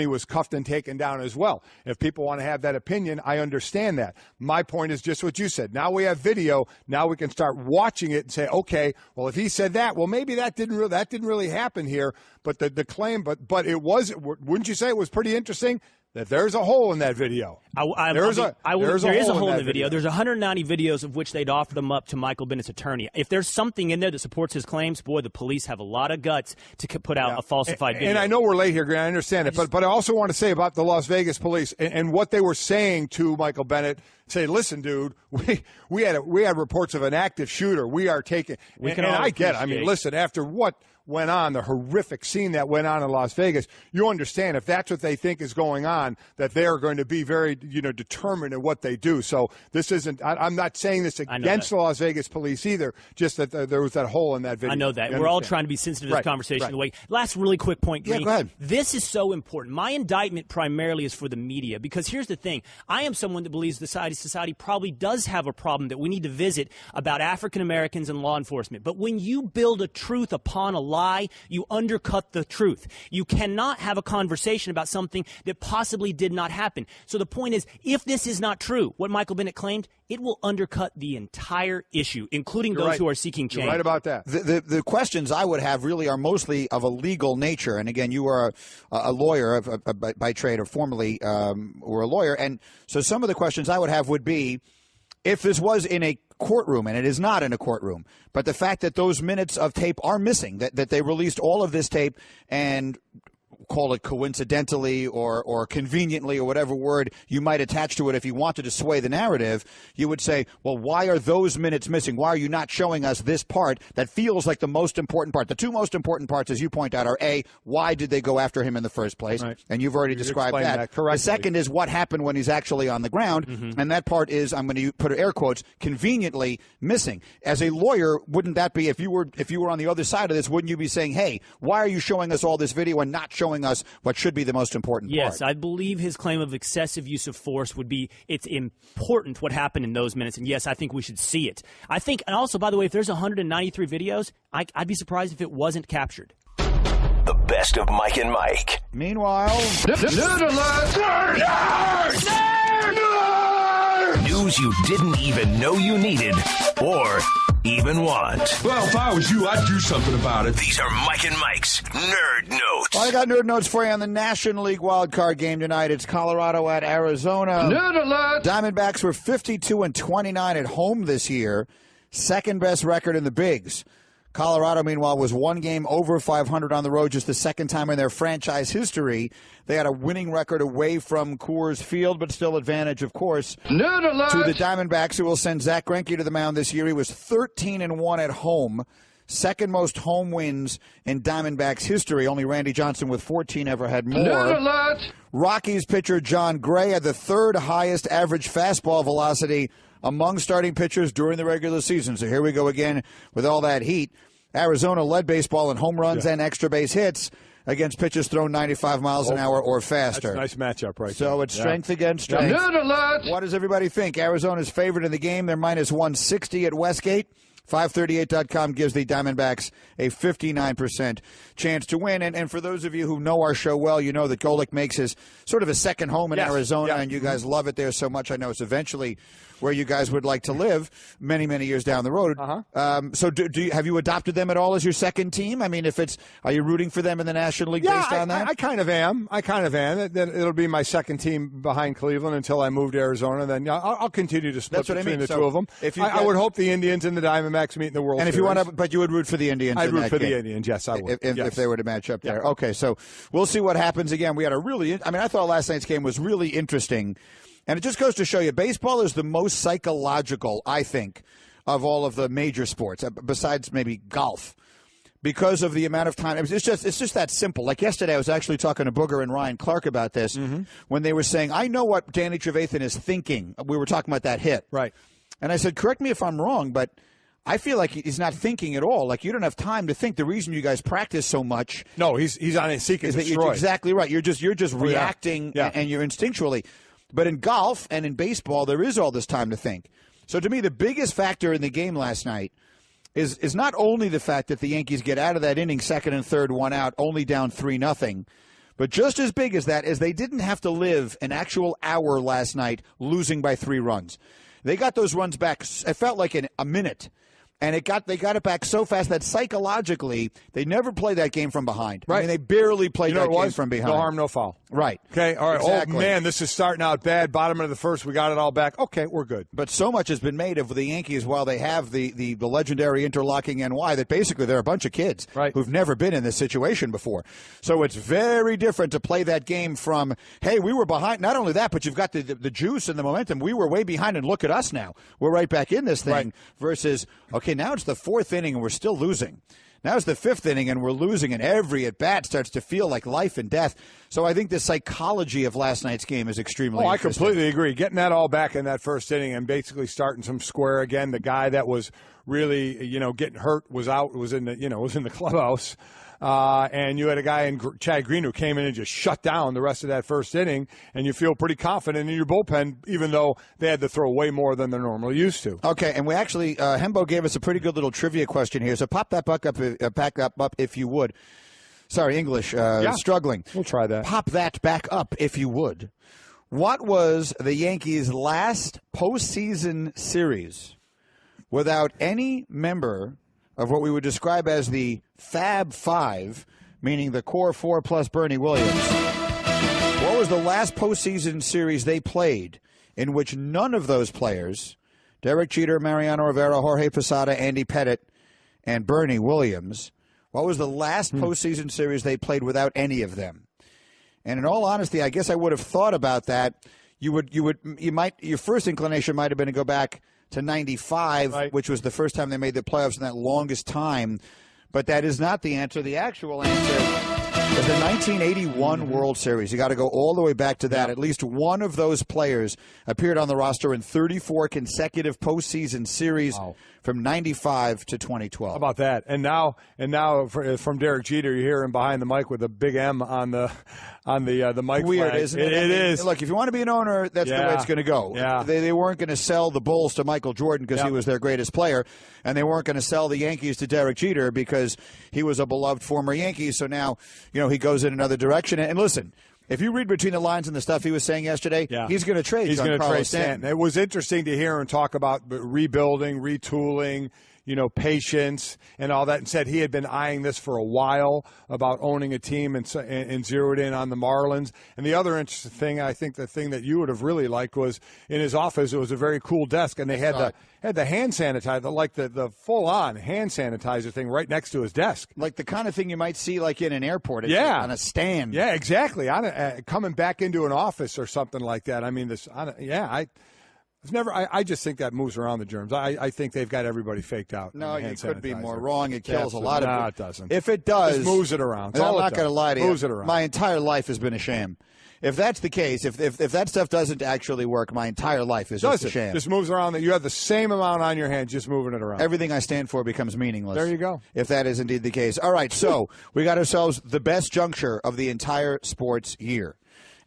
was cuffed and taken down as well. If people want to have that opinion, I understand that. My point is just what you said. Now we have video. Now we can start watching it and say, okay, well, if he said that, well, maybe that didn't really happen here. But the claim, but it was. Wouldn't you say it was pretty interesting that there's a hole in that video? There is a hole in the video. There's 190 videos of which they'd offer them up to Michael Bennett's attorney. If there's something in there that supports his claims, boy, the police have a lot of guts to put out a falsified video. And I know we're late here, Grant. I understand it. But I also want to say about the Las Vegas police and what they were saying to Michael Bennett. Say, listen, dude, we had reports of an active shooter. We are taking. And I get it. I mean, listen, after what went on, the horrific scene that went on in Las Vegas, you understand if that's what they think is going on, that they are going to be very, determined in what they do. So this isn't. I'm not saying this against the Las Vegas police either. Just that there was that hole in that video. I know that. We're all trying to be sensitive to this conversation. The way. Last really quick point, Greeny. Yeah, go ahead. This is so important. My indictment primarily is for the media, because here's the thing. I am someone that believes society probably does have a problem that we need to visit about African Americans and law enforcement. But when you build a truth upon a lie, you undercut the truth. You cannot have a conversation about something that possibly did not happen. So the point is, if this is not true, what Michael Bennett claimed, it will undercut the entire issue, including those who are seeking change. You're right about that. The questions I would have really are mostly of a legal nature. And again, you are a lawyer by trade, or formerly were a lawyer. And so some of the questions I would have would be, if this was in a courtroom, and it is not in a courtroom, but the fact that those minutes of tape are missing, that they released all of this tape, and call it coincidentally or conveniently, or whatever word you might attach to it if you wanted to sway the narrative, you would say, well, why are those minutes missing? Why are you not showing us this part that feels like the most important part? The two most important parts, as you point out, are A, why did they go after him in the first place? Right. And you've already described that. The second is what happened when he's actually on the ground, and that part is, I'm going to put air quotes, conveniently missing. As a lawyer, wouldn't that be, if you were on the other side of this, wouldn't you be saying, hey, why are you showing us all this video and not showing us what should be the most important part? Yes, I believe his claim of excessive use of force would be, it's important what happened in those minutes, and yes, I think we should see it. I think, and also, by the way, if there's 193 videos, I'd be surprised if it wasn't captured. The best of Mike and Mike. Meanwhile, news you didn't even know you needed or even want. Well, if I was you, I'd do something about it. These are Mike and Mike's Nerd Notes. Well, I got Nerd Notes for you on the National League wildcard game tonight. It's Colorado at Arizona. Nerd alert! Diamondbacks were 52-29 at home this year. Second best record in the bigs. Colorado, meanwhile, was one game over 500 on the road, just the second time in their franchise history. They had a winning record away from Coors Field, but still advantage, of course, to the Diamondbacks, who will send Zach Greinke to the mound this year. He was 13-1 at home, second most home wins in Diamondbacks history. Only Randy Johnson with 14 ever had more. Rockies pitcher Jon Gray had the third highest average fastball velocity among starting pitchers during the regular season. So here we go again with all that heat. Arizona led baseball in home runs and extra base hits against pitchers thrown 95 miles an hour or faster. That's a nice matchup right So there. it's strength against strength. What does everybody think? Arizona's favored in the game. They're minus 160 at Westgate. 538.com gives the Diamondbacks a 59% chance to win. And for those of you who know our show well, you know that Golic makes his sort of a second home in Arizona, and you guys love it there so much. I know it's eventually where you guys would like to live many, many years down the road. So have you adopted them at all as your second team? I mean, are you rooting for them in the National League based on that? I kind of am. It'll be my second team behind Cleveland until I move to Arizona. Then I'll continue to split between the two of them. I would hope the Indians and the Diamondbacks meet in the World Series. And if you want to, but you would root for the Indians. I'd root for the Indians. Yes, I would. If they were to match up there. Okay, so we'll see what happens. Again, we had I thought last night's game was really interesting. And it just goes to show you, baseball is the most psychological, I think, of all of the major sports, besides maybe golf, because of the amount of time. It's just that simple. Like yesterday, I was actually talking to Booger and Ryan Clark about this when they were saying, I know what Danny Trevathan is thinking. We were talking about that hit. Right. And I said, correct me if I'm wrong, but I feel like he's not thinking at all. Like, you don't have time to think. The reason you guys practice so much. No, he's on a seek and destroy. Exactly right. You're just reacting and you're instinctually. But in golf and in baseball, there is all this time to think. So to me, the biggest factor in the game last night is not only the fact that the Yankees get out of that inning, second and third, one out, only down 3-0, but just as big as that is they didn't have to live an actual hour last night losing by 3 runs. They got those runs back, it felt like a minute. And they got it back so fast that psychologically they never played that game from behind. Right. I mean, they barely played that game from behind. No harm, no foul. Right. Okay. All right. Exactly. Oh man, this is starting out bad. Bottom of the first, we got it all back. Okay, we're good. But so much has been made of the Yankees while they have the legendary interlocking NY that basically they're a bunch of kids who've never been in this situation before. So it's very different to play that game from, hey, we were behind. Not only that, but you've got the juice and the momentum. We were way behind, and look at us now. We're right back in this thing. Versus, okay, now it's the 4th inning and we're still losing. Now it's the 5th inning, and we're losing, and every at-bat starts to feel like life and death. So I think the psychology of last night's game is extremely interesting. I completely agree. Getting that all back in that first inning and basically starting some square again. The guy that was really, getting hurt was in the clubhouse. And you had a guy in Chad Green who came in and just shut down the rest of that first inning, and you feel pretty confident in your bullpen, even though they had to throw way more than they're normally used to. Okay, and we actually, Hembo gave us a pretty good little trivia question here, so pop that back up if you would. Sorry, English, struggling. We'll try that. Pop that back up if you would. What was the Yankees' last postseason series without any member of what we would describe as the Fab Five, meaning the core four plus Bernie Williams? What was the last postseason series they played in which none of those players, Derek Jeter, Mariano Rivera, Jorge Posada, Andy Pettitte, and Bernie Williams, what was the last postseason series they played without any of them? And in all honesty, I guess I would have thought about that. Your first inclination might have been to go back to 95, right, which was the first time they made the playoffs in that longest time. But that is not the answer. The actual answer is the 1981 World Series. You got to go all the way back to that. At least one of those players appeared on the roster in 34 consecutive postseason series from 95 to 2012. How about that? And now from Derek Jeter, you hear him behind the mic with a big M on the mic. Weird, flag. Isn't it? It is. Look, if you want to be an owner, that's the way it's going to go. Yeah. They weren't going to sell the Bulls to Michael Jordan because he was their greatest player, and they weren't going to sell the Yankees to Derek Jeter because he was a beloved former Yankee. So now, he goes in another direction. And listen, if you read between the lines and the stuff he was saying yesterday, he's going to trade. He's going to trade Stanton. It was interesting to hear him talk about rebuilding, retooling, patience and all that, and said he had been eyeing this for a while about owning a team and zeroed in on the Marlins. And the other interesting thing, I think the thing that you would have really liked was in his office, it was a very cool desk, and they had the hand sanitizer, like the full-on hand sanitizer thing right next to his desk. Like the kind of thing you might see like in an airport on a stand. Yeah, exactly. Coming back into an office or something like that. I mean, I just think that moves around the germs. I think they've got everybody faked out. No, you could be more wrong. It kills a lot of it. No, it doesn't. If it does, just moves it around. I'm not going to lie to you. Moves it around. My entire life has been a sham. If that's the case, if that stuff doesn't actually work, my entire life is just a sham. Just moves around. That you have the same amount on your hand, just moving it around. Everything I stand for becomes meaningless. There you go. If that is indeed the case. All right, so we got ourselves the best juncture of the entire sports year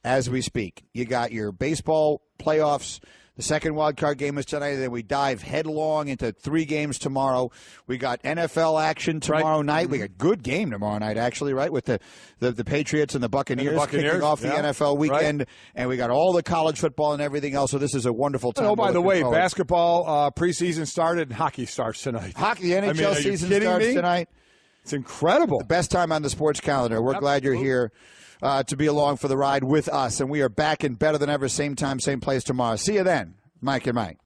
as we speak. You got your baseball playoffs. The second wild card game is tonight, and then we dive headlong into 3 games tomorrow. We got NFL action tomorrow night. We got a good game tomorrow night, actually, right, with the Patriots and the Buccaneers kicking off the NFL weekend. Right. And we got all the college football and everything else, so this is a wonderful time. Oh, by the way, basketball preseason started and hockey starts tonight. The NHL season starts tonight. It's incredible. The best time on the sports calendar. We're glad you're here to be along for the ride with us. And we are back in better than ever, same time, same place tomorrow. See you then, Mike and Mike.